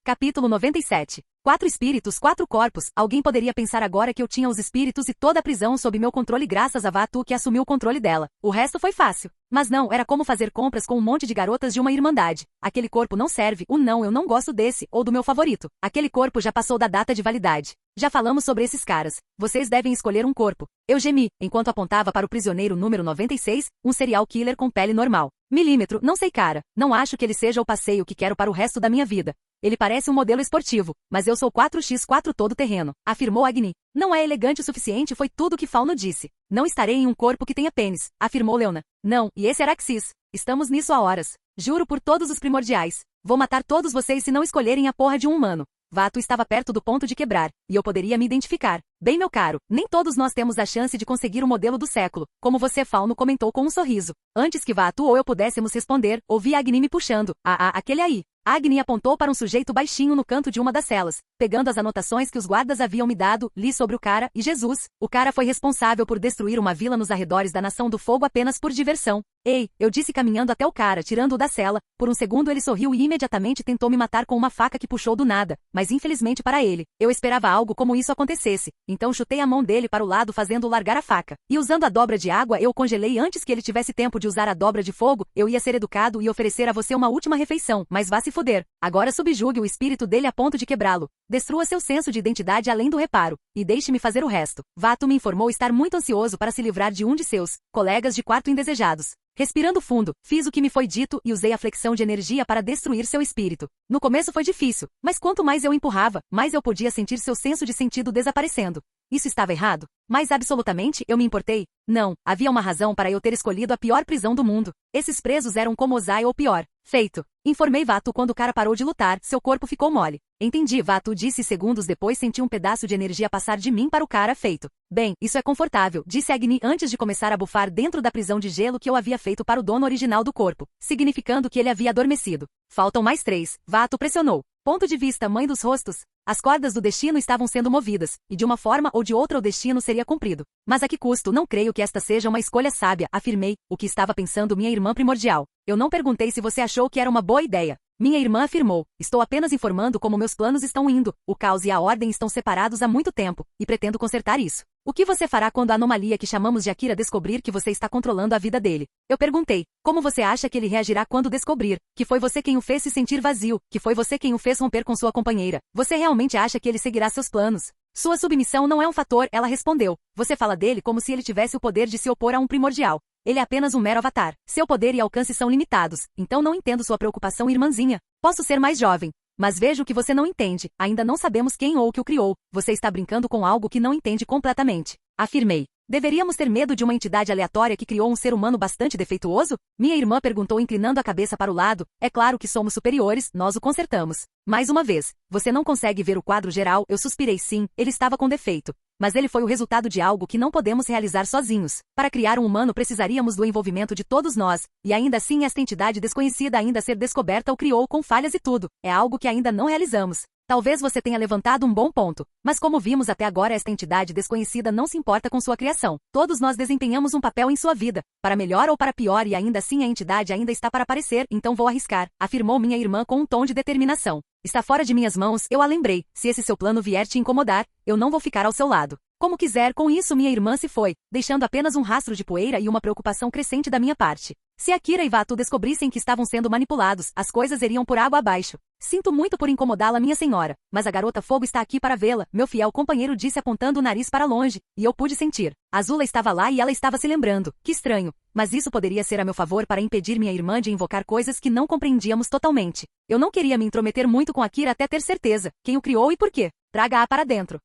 Capítulo 97. 4 espíritos, 4 corpos. Alguém poderia pensar agora que eu tinha os espíritos e toda a prisão sob meu controle graças a Vatu que assumiu o controle dela. O resto foi fácil. Mas não, era como fazer compras com um monte de garotas de uma irmandade. Aquele corpo não serve, não, eu não gosto desse, ou do meu favorito. Aquele corpo já passou da data de validade. Já falamos sobre esses caras. Vocês devem escolher um corpo. Eu gemi, enquanto apontava para o prisioneiro número 96, um serial killer com pele normal. Milímetro, não sei cara. Não acho que ele seja o passeio que quero para o resto da minha vida. Ele parece um modelo esportivo, mas eu sou 4x4 todo-terreno, afirmou Agni. Não é elegante o suficiente, foi tudo o que Fauno disse. Não estarei em um corpo que tenha pênis, afirmou Leona. Não, e esse era Axis. Estamos nisso há horas. Juro por todos os primordiais. Vou matar todos vocês se não escolherem a porra de um humano. Vato estava perto do ponto de quebrar, e eu poderia me identificar. Bem, meu caro, nem todos nós temos a chance de conseguir o modelo do século, como você, Fauno, comentou com um sorriso. Antes que Vato ou eu pudéssemos responder, ouvi Agni me puxando. Aquele aí. Agni apontou para um sujeito baixinho no canto de uma das celas. Pegando as anotações que os guardas haviam me dado, li sobre o cara e Jesus. O cara foi responsável por destruir uma vila nos arredores da Nação do Fogo apenas por diversão. Ei, eu disse caminhando até o cara, tirando-o da cela. Por um segundo ele sorriu e imediatamente tentou me matar com uma faca que puxou do nada. Mas infelizmente para ele, eu esperava algo como isso acontecesse. Então chutei a mão dele para o lado fazendo-o largar a faca. E usando a dobra de água eu o congelei antes que ele tivesse tempo de usar a dobra de fogo. Eu ia ser educado e oferecer a você uma última refeição, mas vá se foder. Agora subjugue o espírito dele a ponto de quebrá-lo. Destrua seu senso de identidade além do reparo. E deixe-me fazer o resto. Vato me informou estar muito ansioso para se livrar de um de seus colegas de quarto indesejados. Respirando fundo, fiz o que me foi dito e usei a flexão de energia para destruir seu espírito. No começo foi difícil, mas quanto mais eu empurrava, mais eu podia sentir seu senso de sentido desaparecendo. Isso estava errado? Mas absolutamente eu me importei? Não, havia uma razão para eu ter escolhido a pior prisão do mundo. Esses presos eram como Ozai ou pior. Feito. Informei Vato quando o cara parou de lutar, seu corpo ficou mole. Entendi, Vato disse segundos depois senti um pedaço de energia passar de mim para o cara. Feito. Bem, isso é confortável, disse Agni antes de começar a bufar dentro da prisão de gelo que eu havia feito para o dono original do corpo, significando que ele havia adormecido. Faltam mais 3, Vato pressionou. Ponto de vista, mãe dos rostos. As cordas do destino estavam sendo movidas, e de uma forma ou de outra o destino seria cumprido. Mas a que custo? Não creio que esta seja uma escolha sábia, afirmei, o que estava pensando minha irmã primordial. Eu não perguntei se você achou que era uma boa ideia. Minha irmã afirmou, estou apenas informando como meus planos estão indo, o caos e a ordem estão separados há muito tempo, e pretendo consertar isso. O que você fará quando a anomalia que chamamos de Akira descobrir que você está controlando a vida dele? Eu perguntei, como você acha que ele reagirá quando descobrir que foi você quem o fez se sentir vazio, que foi você quem o fez romper com sua companheira? Você realmente acha que ele seguirá seus planos? Sua submissão não é um fator, ela respondeu. Você fala dele como se ele tivesse o poder de se opor a um primordial. Ele é apenas um mero avatar. Seu poder e alcance são limitados, então não entendo sua preocupação, irmãzinha. Posso ser mais jovem, mas vejo que você não entende. Ainda não sabemos quem ou o que o criou. Você está brincando com algo que não entende completamente. Afirmei. Deveríamos ter medo de uma entidade aleatória que criou um ser humano bastante defeituoso? Minha irmã perguntou inclinando a cabeça para o lado. É claro que somos superiores, nós o consertamos. Mais uma vez, você não consegue ver o quadro geral? Eu suspirei. Sim, ele estava com defeito. Mas ele foi o resultado de algo que não podemos realizar sozinhos. Para criar um humano precisaríamos do envolvimento de todos nós, e ainda assim esta entidade desconhecida ainda a ser descoberta o criou com falhas e tudo. É algo que ainda não realizamos. Talvez você tenha levantado um bom ponto, mas como vimos até agora esta entidade desconhecida não se importa com sua criação. Todos nós desempenhamos um papel em sua vida, para melhor ou para pior e ainda assim a entidade ainda está para aparecer, então vou arriscar, afirmou minha irmã com um tom de determinação. Está fora de minhas mãos, eu a lembrei, se esse seu plano vier te incomodar, eu não vou ficar ao seu lado. Como quiser, com isso minha irmã se foi, deixando apenas um rastro de poeira e uma preocupação crescente da minha parte. Se Akira e Vato descobrissem que estavam sendo manipulados, as coisas iriam por água abaixo. Sinto muito por incomodá-la, minha senhora, mas a garota fogo está aqui para vê-la, meu fiel companheiro disse apontando o nariz para longe, e eu pude sentir. Azula estava lá e ela estava se lembrando. Que estranho, mas isso poderia ser a meu favor para impedir minha irmã de invocar coisas que não compreendíamos totalmente. Eu não queria me intrometer muito com Akira até ter certeza, quem o criou e por quê. Traga-a para dentro.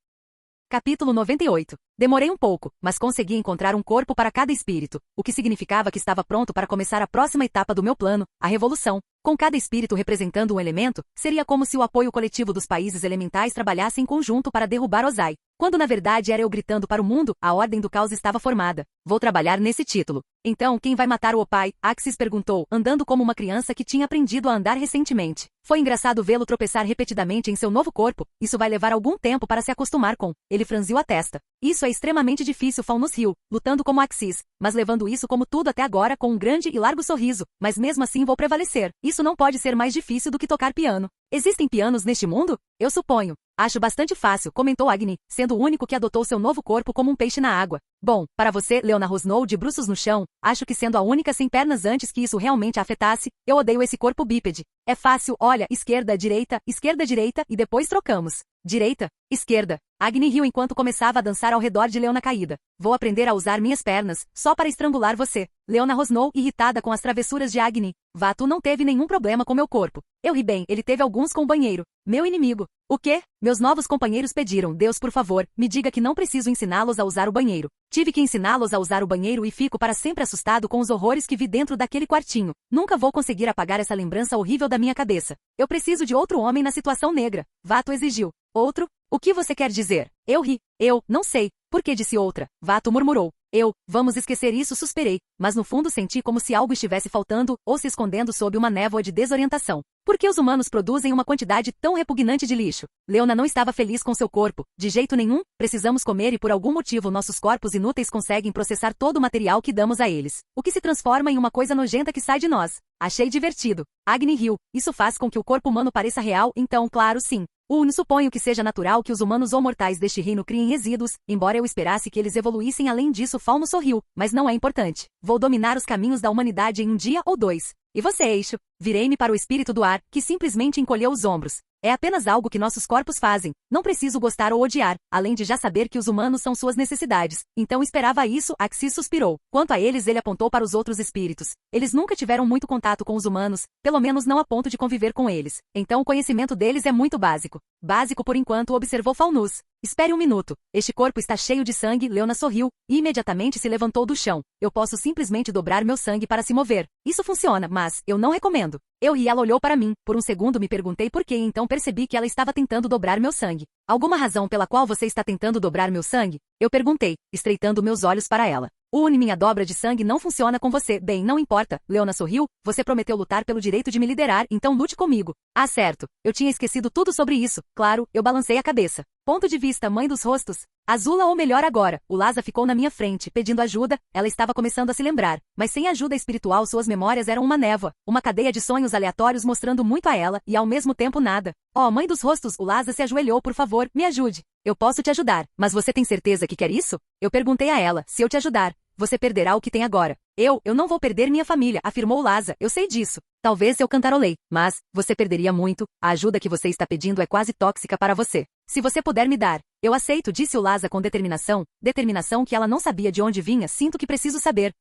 Capítulo 98. Demorei um pouco, mas consegui encontrar um corpo para cada espírito, o que significava que estava pronto para começar a próxima etapa do meu plano, a revolução. Com cada espírito representando um elemento, seria como se o apoio coletivo dos países elementais trabalhasse em conjunto para derrubar Ozai. Quando na verdade era eu gritando para o mundo, a ordem do caos estava formada. Vou trabalhar nesse título. Então, quem vai matar o Opai? Axis perguntou, andando como uma criança que tinha aprendido a andar recentemente. Foi engraçado vê-lo tropeçar repetidamente em seu novo corpo. Isso vai levar algum tempo para se acostumar com. Ele franziu a testa. Isso é extremamente difícil, Faunus riu, lutando como Axis, mas levando isso como tudo até agora com um grande e largo sorriso. Mas mesmo assim vou prevalecer. Isso não pode ser mais difícil do que tocar piano. Existem pianos neste mundo? Eu suponho. Acho bastante fácil, comentou Agni, sendo o único que adotou seu novo corpo como um peixe na água. Bom, para você, Leona rosnou de bruços no chão, acho que sendo a única sem pernas antes que isso realmente a afetasse, eu odeio esse corpo bípede. É fácil, olha, esquerda, direita, e depois trocamos. Direita, esquerda. Agni riu enquanto começava a dançar ao redor de Leona caída. Vou aprender a usar minhas pernas, só para estrangular você. Leona rosnou, irritada com as travessuras de Agni. Vato não teve nenhum problema com meu corpo. Eu ri bem, ele teve alguns com o banheiro. Meu inimigo. O quê? Meus novos companheiros pediram, Deus por favor, me diga que não preciso ensiná-los a usar o banheiro. Tive que ensiná-los a usar o banheiro e fico para sempre assustado com os horrores que vi dentro daquele quartinho. Nunca vou conseguir apagar essa lembrança horrível da minha cabeça. Eu preciso de outro homem na situação negra. Vato exigiu. Outro? O que você quer dizer? Eu ri. Eu, não sei. Por que disse outra? Vato murmurou. Vamos esquecer isso, suspirei, mas no fundo senti como se algo estivesse faltando ou se escondendo sob uma névoa de desorientação. Por que os humanos produzem uma quantidade tão repugnante de lixo? Leona não estava feliz com seu corpo. De jeito nenhum, precisamos comer e por algum motivo nossos corpos inúteis conseguem processar todo o material que damos a eles. O que se transforma em uma coisa nojenta que sai de nós. Achei divertido. Agni riu. Isso faz com que o corpo humano pareça real, então, claro, sim. Suponho que seja natural que os humanos ou mortais deste reino criem resíduos, embora eu esperasse que eles evoluíssem além disso. Falmo sorriu, mas não é importante. Vou dominar os caminhos da humanidade em um dia ou dois. E você, Eixo? Virei-me para o espírito do ar, que simplesmente encolheu os ombros. É apenas algo que nossos corpos fazem. Não preciso gostar ou odiar, além de já saber que os humanos são suas necessidades. Então esperava isso, Axis suspirou. Quanto a eles, ele apontou para os outros espíritos. Eles nunca tiveram muito contato com os humanos, pelo menos não a ponto de conviver com eles. Então o conhecimento deles é muito básico. Básico por enquanto, observou Falnus. Espere um minuto. Este corpo está cheio de sangue, Leona sorriu, e imediatamente se levantou do chão. Eu posso simplesmente dobrar meu sangue para se mover. Isso funciona, mas eu não recomendo. Eu ri e ela olhou para mim. Por um segundo me perguntei por quê e então percebi que ela estava tentando dobrar meu sangue. Alguma razão pela qual você está tentando dobrar meu sangue? Eu perguntei, estreitando meus olhos para ela. Minha dobra de sangue não funciona com você. Bem, não importa. Leona sorriu. Você prometeu lutar pelo direito de me liderar, então lute comigo. Ah, certo. Eu tinha esquecido tudo sobre isso. Claro, eu balancei a cabeça. Ponto de vista, mãe dos rostos. Azula ou melhor agora. O Lhasa ficou na minha frente, pedindo ajuda. Ela estava começando a se lembrar. Mas sem ajuda espiritual suas memórias eram uma névoa. Uma cadeia de sonhos aleatórios mostrando muito a ela, e ao mesmo tempo nada. Mãe dos rostos, o Lhasa se ajoelhou, por favor, me ajude. Eu posso te ajudar, mas você tem certeza que quer isso? Eu perguntei a ela, se eu te ajudar, você perderá o que tem agora. Eu não vou perder minha família, afirmou o Lhasa, eu sei disso. Talvez eu cantarolei, mas, você perderia muito, a ajuda que você está pedindo é quase tóxica para você. Se você puder me dar, eu aceito, disse o Lhasa com determinação que ela não sabia de onde vinha, sinto que preciso saber.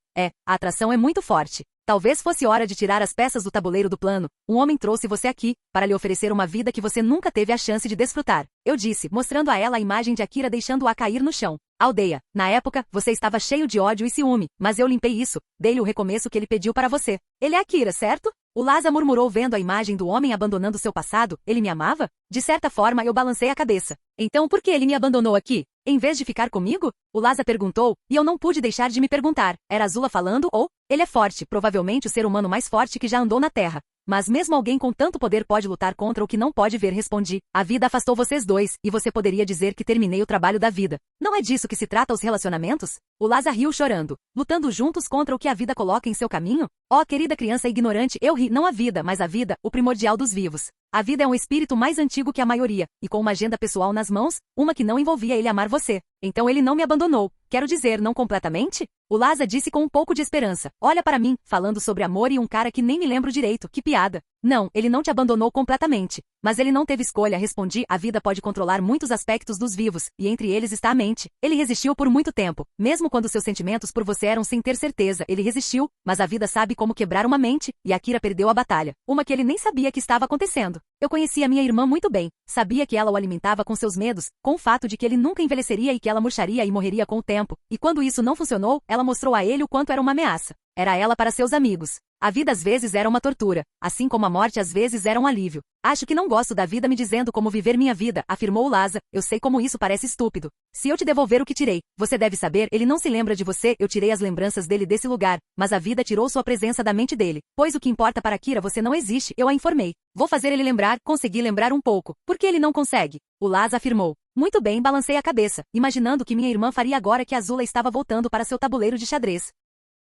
A atração é muito forte. Talvez fosse hora de tirar as peças do tabuleiro do plano. Um homem trouxe você aqui, para lhe oferecer uma vida que você nunca teve a chance de desfrutar. Eu disse, mostrando a ela a imagem de Akira deixando-a cair no chão. Aldeia, na época, você estava cheio de ódio e ciúme, mas eu limpei isso, dei-lhe o recomeço que ele pediu para você. Ele é Akira, certo? O Lhasa murmurou vendo a imagem do homem abandonando seu passado. Ele me amava? De certa forma eu balancei a cabeça. Então por que ele me abandonou aqui? Em vez de ficar comigo? O Lhasa perguntou, e eu não pude deixar de me perguntar. Era Azula falando ou? Ele é forte, provavelmente o ser humano mais forte que já andou na Terra. Mas mesmo alguém com tanto poder pode lutar contra o que não pode ver, respondi. A vida afastou vocês dois, e você poderia dizer que terminei o trabalho da vida. Não é disso que se trata os relacionamentos? O Lhasa riu chorando. Lutando juntos contra o que a vida coloca em seu caminho? Querida criança ignorante, eu ri, não a vida, mas a vida, o primordial dos vivos. A vida é um espírito mais antigo que a maioria, e com uma agenda pessoal nas mãos, uma que não envolvia ele amar você. Então ele não me abandonou. Quero dizer, não completamente? O Lhasa disse com um pouco de esperança. Olha para mim, falando sobre amor e um cara que nem me lembro direito, que piada. Não, ele não te abandonou completamente. Mas ele não teve escolha, respondi. A vida pode controlar muitos aspectos dos vivos, e entre eles está a mente. Ele resistiu por muito tempo. Mesmo quando seus sentimentos por você eram sem ter certeza, ele resistiu, mas a vida sabe como quebrar uma mente, e Akira perdeu a batalha. Uma que ele nem sabia que estava acontecendo. Eu conhecia minha irmã muito bem. Sabia que ela o alimentava com seus medos, com o fato de que ele nunca envelheceria e que ela murcharia e morreria com o tempo. E quando isso não funcionou, ela mostrou a ele o quanto era uma ameaça. Era ela para seus amigos. A vida às vezes era uma tortura, assim como a morte às vezes era um alívio. Acho que não gosto da vida me dizendo como viver minha vida, afirmou o Lhasa. Eu sei como isso parece estúpido. Se eu te devolver o que tirei, você deve saber, ele não se lembra de você, eu tirei as lembranças dele desse lugar, mas a vida tirou sua presença da mente dele. Pois o que importa para Akira você não existe, eu a informei. Vou fazer ele lembrar, consegui lembrar um pouco. Por que ele não consegue? O Lhasa afirmou. Muito bem, balancei a cabeça, imaginando o que minha irmã faria agora que Azula estava voltando para seu tabuleiro de xadrez.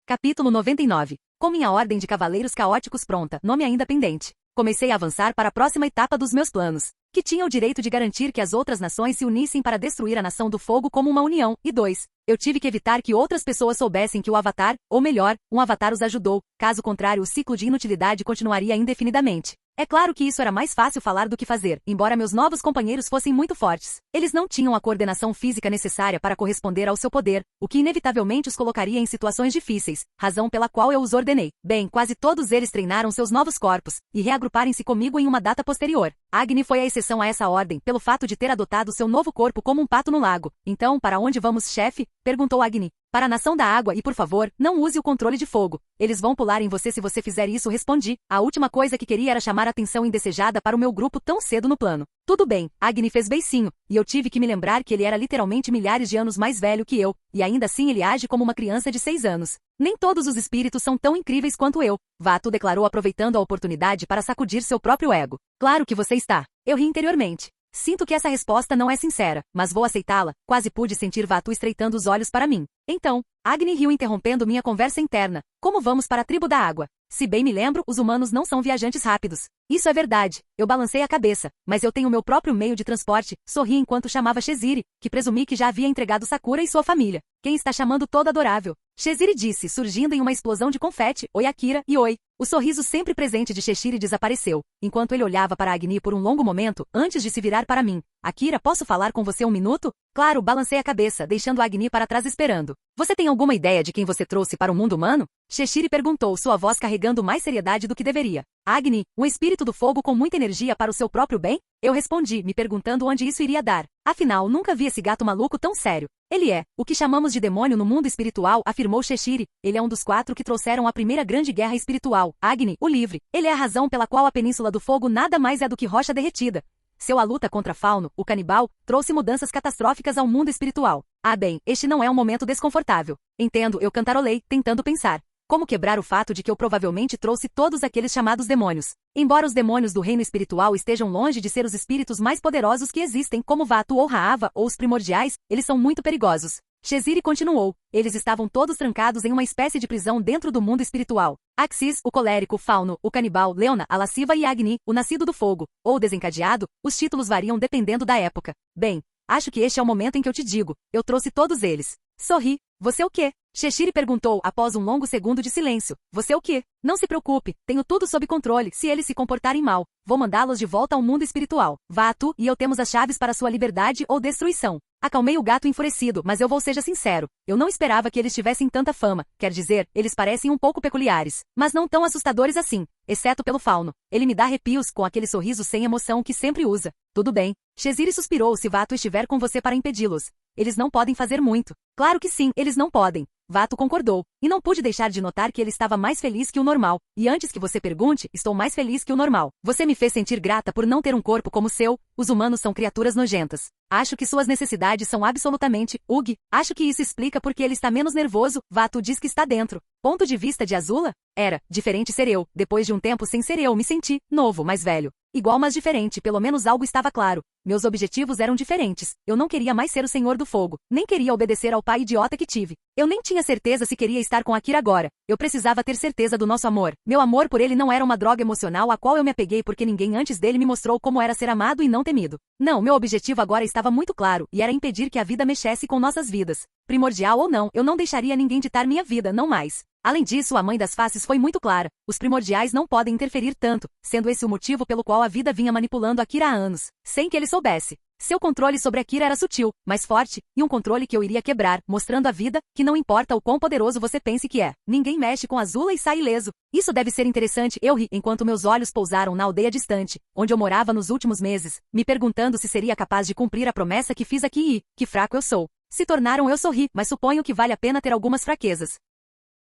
Capítulo 99. Com minha ordem de cavaleiros caóticos pronta, nome ainda pendente, comecei a avançar para a próxima etapa dos meus planos, que tinha o direito de garantir que as outras nações se unissem para destruir a Nação do Fogo como uma união, e 2. Eu tive que evitar que outras pessoas soubessem que o Avatar, ou melhor, um Avatar os ajudou, caso contrário o ciclo de inutilidade continuaria indefinidamente. É claro que isso era mais fácil falar do que fazer, embora meus novos companheiros fossem muito fortes. Eles não tinham a coordenação física necessária para corresponder ao seu poder, o que inevitavelmente os colocaria em situações difíceis, razão pela qual eu os ordenei. Bem, quase todos eles treinaram seus novos corpos, e reagruparem-se comigo em uma data posterior. Agni foi a exceção a essa ordem, pelo fato de ter adotado seu novo corpo como um pato no lago. Então, para onde vamos, chefe? Perguntou Agni. Para a nação da água e por favor, não use o controle de fogo. Eles vão pular em você se você fizer isso, respondi. A última coisa que queria era chamar a atenção indesejada para o meu grupo tão cedo no plano. Tudo bem, Agni fez beicinho, e eu tive que me lembrar que ele era literalmente milhares de anos mais velho que eu, e ainda assim ele age como uma criança de 6 anos. Nem todos os espíritos são tão incríveis quanto eu, Vaatu declarou aproveitando a oportunidade para sacudir seu próprio ego. Claro que você está. Eu ri interiormente. Sinto que essa resposta não é sincera, mas vou aceitá-la. Quase pude sentir Vaatu estreitando os olhos para mim. Então, Agni riu interrompendo minha conversa interna. Como vamos para a tribo da água? Se bem me lembro, os humanos não são viajantes rápidos. Isso é verdade. Eu balancei a cabeça, mas eu tenho meu próprio meio de transporte. Sorri enquanto chamava Sheziri, que presumi que já havia entregado Sakura e sua família. Quem está chamando todo adorável? Sheziri disse, surgindo em uma explosão de confete. Oi, Akira, e oi. O sorriso sempre presente de Sheshiri desapareceu, enquanto ele olhava para Agni por um longo momento, antes de se virar para mim. Akira, posso falar com você um minuto? Claro, balancei a cabeça, deixando Agni para trás esperando. Você tem alguma ideia de quem você trouxe para o mundo humano? Sheshiri perguntou, sua voz carregando mais seriedade do que deveria. Agni, um espírito do fogo com muita energia para o seu próprio bem? Eu respondi, me perguntando onde isso iria dar. Afinal, nunca vi esse gato maluco tão sério. Ele é o que chamamos de demônio no mundo espiritual, afirmou Sheshiri. Ele é um dos 4 que trouxeram a primeira grande guerra espiritual. Agni, o livre. Ele é a razão pela qual a Península do Fogo nada mais é do que rocha derretida. A luta contra Fauno, o canibal, trouxe mudanças catastróficas ao mundo espiritual. Ah bem, este não é um momento desconfortável. Entendo, eu cantarolei, tentando pensar. Como quebrar o fato de que eu provavelmente trouxe todos aqueles chamados demônios? Embora os demônios do reino espiritual estejam longe de ser os espíritos mais poderosos que existem, como Vaatu ou Raava, ou os primordiais, eles são muito perigosos. Sheziri continuou. Eles estavam todos trancados em uma espécie de prisão dentro do mundo espiritual. Axis, o colérico, Fauno, o canibal, Leona, a lasciva e Agni, o nascido do fogo, ou desencadeado, os títulos variam dependendo da época. Bem, acho que este é o momento em que eu te digo. Eu trouxe todos eles. Sorri. Você o quê? Sheshiri perguntou após um longo segundo de silêncio. Você o quê? Não se preocupe, tenho tudo sob controle. Se eles se comportarem mal, vou mandá-los de volta ao mundo espiritual. Vaatu e eu temos as chaves para sua liberdade ou destruição. Acalmei o gato enfurecido, mas seja sincero. Eu não esperava que eles tivessem tanta fama. Quer dizer, eles parecem um pouco peculiares, mas não tão assustadores assim, exceto pelo Fauno. Ele me dá arrepios com aquele sorriso sem emoção que sempre usa. Tudo bem. Sheziri suspirou se Vaatu estiver com você para impedi-los. Eles não podem fazer muito. Claro que sim, eles não podem. Vaatu concordou, e não pude deixar de notar que ele estava mais feliz que o normal. E antes que você pergunte, estou mais feliz que o normal. Você me fez sentir grata por não ter um corpo como o seu. Os humanos são criaturas nojentas. Acho que suas necessidades são absolutamente... Ugh, acho que isso explica porque ele está menos nervoso. Vaatu diz que está dentro. Ponto de vista de Azula? Era diferente ser eu. Depois de um tempo sem ser eu, me senti novo, mais velho. Igual, mas diferente, pelo menos algo estava claro. Meus objetivos eram diferentes. Eu não queria mais ser o Senhor do Fogo. Nem queria obedecer ao pai idiota que tive. Eu nem tinha certeza se queria estar com Akira agora. Eu precisava ter certeza do nosso amor. Meu amor por ele não era uma droga emocional a qual eu me apeguei porque ninguém antes dele me mostrou como era ser amado e não temido. Não, meu objetivo agora estava muito claro, e era impedir que a vida mexesse com nossas vidas. Primordial ou não, eu não deixaria ninguém ditar minha vida, não mais. Além disso, a mãe das faces foi muito clara. Os primordiais não podem interferir tanto, sendo esse o motivo pelo qual a vida vinha manipulando Akira há anos, sem que ele soubesse. Seu controle sobre Akira era sutil, mas forte, e um controle que eu iria quebrar, mostrando à vida que não importa o quão poderoso você pense que é. Ninguém mexe com Azula e sai ileso. Isso deve ser interessante, eu ri, enquanto meus olhos pousaram na aldeia distante, onde eu morava nos últimos meses, me perguntando se seria capaz de cumprir a promessa que fiz aqui e, que fraco eu sou. Se tornaram eu sorri, mas suponho que vale a pena ter algumas fraquezas.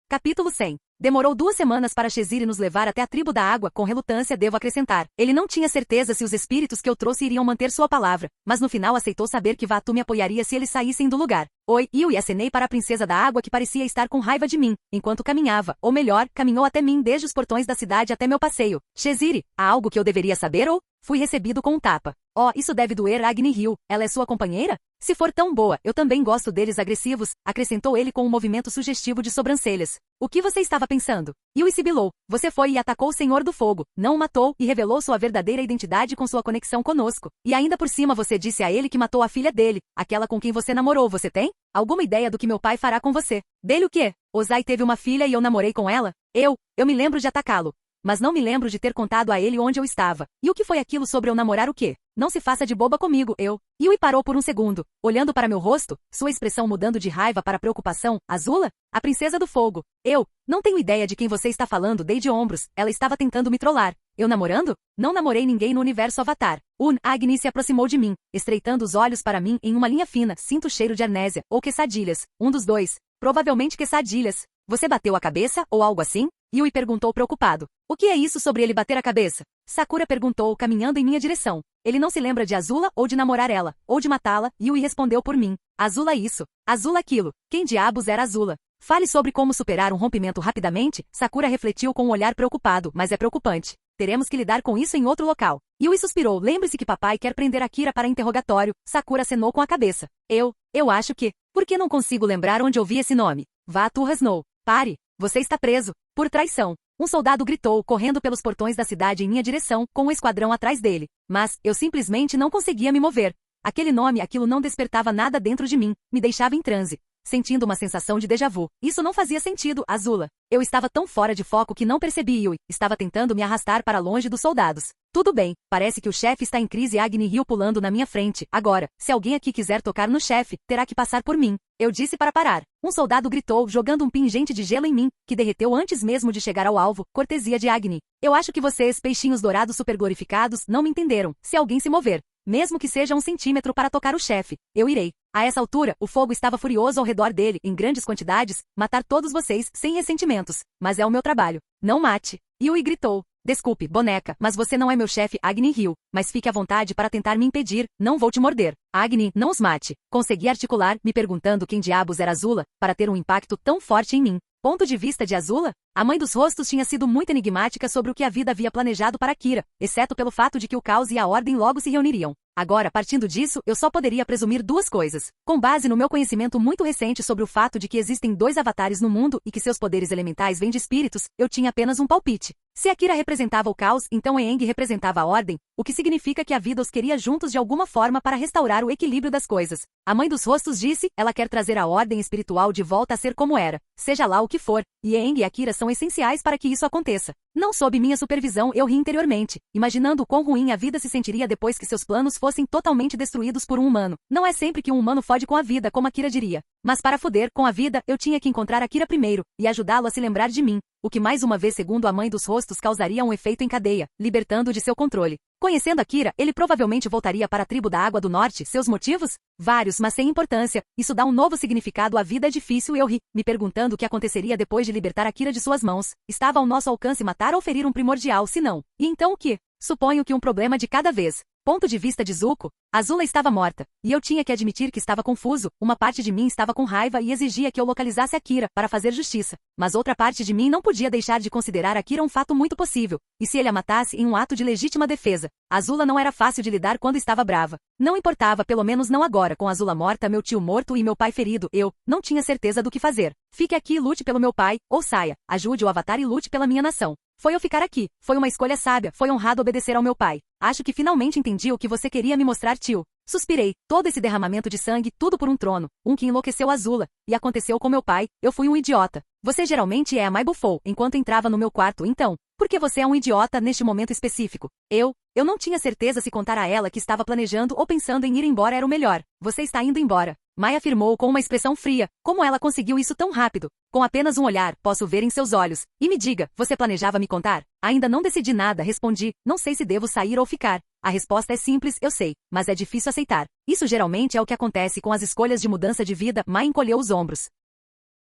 Capítulo 100. Demorou 2 semanas para Sheziri nos levar até a tribo da água, com relutância devo acrescentar. Ele não tinha certeza se os espíritos que eu trouxe iriam manter sua palavra, mas no final aceitou saber que Vaatu me apoiaria se eles saíssem do lugar. Oi, e acenei para a princesa da água que parecia estar com raiva de mim, enquanto caminhava, ou melhor, caminhou até mim desde os portões da cidade até meu passeio. Sheziri, há algo que eu deveria saber ou... Fui recebido com um tapa. Oh, isso deve doer. Agni riu. Ela é sua companheira? Se for tão boa, eu também gosto deles agressivos, acrescentou ele com um movimento sugestivo de sobrancelhas. O que você estava pensando? Yui sibilou. Você foi e atacou o Senhor do Fogo, não o matou e revelou sua verdadeira identidade com sua conexão conosco. E ainda por cima você disse a ele que matou a filha dele, aquela com quem você namorou. Você tem alguma ideia do que meu pai fará com você? Dele o quê? Ozai teve uma filha e eu namorei com ela? Eu me lembro de atacá-lo. mas não me lembro de ter contado a ele onde eu estava. E o que foi aquilo sobre eu namorar o quê? Não se faça de boba comigo, Yui parou por um segundo, olhando para meu rosto, sua expressão mudando de raiva para preocupação. Azula? A princesa do fogo. Eu não tenho ideia de quem você está falando, dei de ombros. Ela estava tentando me trollar. Eu namorando? Não namorei ninguém no universo Avatar. Agni se aproximou de mim, estreitando os olhos para mim em uma linha fina. Sinto o cheiro de arnésia, ou quesadilhas. Um dos dois. Provavelmente quesadilhas. Você bateu a cabeça, ou algo assim? Yui perguntou preocupado. O que é isso sobre ele bater a cabeça? Sakura perguntou, caminhando em minha direção. Ele não se lembra de Azula ou de namorar ela, ou de matá-la, Yui respondeu por mim. Azula isso. Azula aquilo. Quem diabos era Azula? Fale sobre como superar um rompimento rapidamente, Sakura refletiu com um olhar preocupado, mas é preocupante. Teremos que lidar com isso em outro local. Yui suspirou, lembre-se que papai quer prender Akira para interrogatório, Sakura acenou com a cabeça. Eu acho que... Por que não consigo lembrar onde ouvi esse nome? Vá, tu rasnou. Pare, você está preso. Por traição. Um soldado gritou, correndo pelos portões da cidade em minha direção, com um esquadrão atrás dele. Mas, eu simplesmente não conseguia me mover. Aquele nome, aquilo não despertava nada dentro de mim, me deixava em transe. Sentindo uma sensação de déjà vu. Isso não fazia sentido, Azula. Eu estava tão fora de foco que não percebi Yui. Estava tentando me arrastar para longe dos soldados. Tudo bem, parece que o chefe está em crise. Agni riu pulando na minha frente. Agora, se alguém aqui quiser tocar no chefe, terá que passar por mim. Eu disse para parar. Um soldado gritou, jogando um pingente de gelo em mim, que derreteu antes mesmo de chegar ao alvo, cortesia de Agni. Eu acho que vocês, peixinhos dourados superglorificados, não me entenderam. Se alguém se mover, mesmo que seja 1 centímetro para tocar o chefe, eu irei. A essa altura, o fogo estava furioso ao redor dele, em grandes quantidades, matar todos vocês, sem ressentimentos. Mas é o meu trabalho. Não mate. Yui gritou. Desculpe, boneca, mas você não é meu chefe, Agni riu. Mas fique à vontade para tentar me impedir, não vou te morder. Agni, não os mate. Consegui articular, me perguntando quem diabos era Azula, para ter um impacto tão forte em mim. Ponto de vista de Azula? A mãe dos rostos tinha sido muito enigmática sobre o que a vida havia planejado para Akira, exceto pelo fato de que o caos e a ordem logo se reuniriam. Agora, partindo disso, eu só poderia presumir duas coisas. Com base no meu conhecimento muito recente sobre o fato de que existem 2 avatares no mundo e que seus poderes elementais vêm de espíritos, eu tinha apenas um palpite. Se Akira representava o caos, então Aang representava a ordem, o que significa que a vida os queria juntos de alguma forma para restaurar o equilíbrio das coisas. A mãe dos rostos disse, ela quer trazer a ordem espiritual de volta a ser como era, seja lá o que for, e Aang e Akira são essenciais para que isso aconteça. Não sob minha supervisão, eu ri interiormente, imaginando o quão ruim a vida se sentiria depois que seus planos fossem totalmente destruídos por um humano. Não é sempre que um humano fode com a vida, como Akira diria. Mas para foder com a vida, eu tinha que encontrar Akira primeiro, e ajudá-lo a se lembrar de mim. O que mais uma vez, segundo a mãe dos rostos, causaria um efeito em cadeia, libertando de seu controle. Conhecendo Akira, ele provavelmente voltaria para a tribo da Água do Norte. Seus motivos? Vários, mas sem importância. Isso dá um novo significado à vida. É difícil. Eu ri, me perguntando o que aconteceria depois de libertar Akira de suas mãos. Estava ao nosso alcance matar ou ferir um primordial, se não. E então o que? Suponho que um problema de cada vez. Ponto de vista de Zuko, Azula estava morta, e eu tinha que admitir que estava confuso. Uma parte de mim estava com raiva e exigia que eu localizasse Akira, para fazer justiça. Mas outra parte de mim não podia deixar de considerar Akira um fato muito possível. E se ele a matasse em um ato de legítima defesa? Azula não era fácil de lidar quando estava brava. Não importava, pelo menos não agora, com Azula morta, meu tio morto e meu pai ferido. Eu não tinha certeza do que fazer. Fique aqui e lute pelo meu pai, ou saia. Ajude o Avatar e lute pela minha nação. Foi eu ficar aqui. Foi uma escolha sábia. Foi honrado obedecer ao meu pai. Acho que finalmente entendi o que você queria me mostrar, tio. Suspirei. Todo esse derramamento de sangue, tudo por um trono. Um que enlouqueceu Azula. E aconteceu com meu pai. Eu fui um idiota. Você geralmente é a Mai bufou enquanto entrava no meu quarto, então. Por que você é um idiota neste momento específico? Eu não tinha certeza se contar a ela que estava planejando ou pensando em ir embora era o melhor. Você está indo embora. Mai afirmou com uma expressão fria. Como ela conseguiu isso tão rápido? Com apenas um olhar, posso ver em seus olhos. E me diga, você planejava me contar? Ainda não decidi nada, respondi. Não sei se devo sair ou ficar. A resposta é simples, eu sei, mas é difícil aceitar. Isso geralmente é o que acontece com as escolhas de mudança de vida. Mai encolheu os ombros.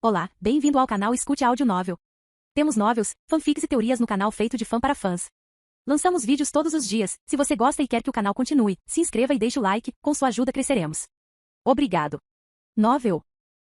Olá, bem-vindo ao canal Escute Áudio Novel. Temos novels, fanfics e teorias no canal feito de fã para fãs. Lançamos vídeos todos os dias. Se você gosta e quer que o canal continue, se inscreva e deixe o like, com sua ajuda cresceremos. Obrigado. Novel.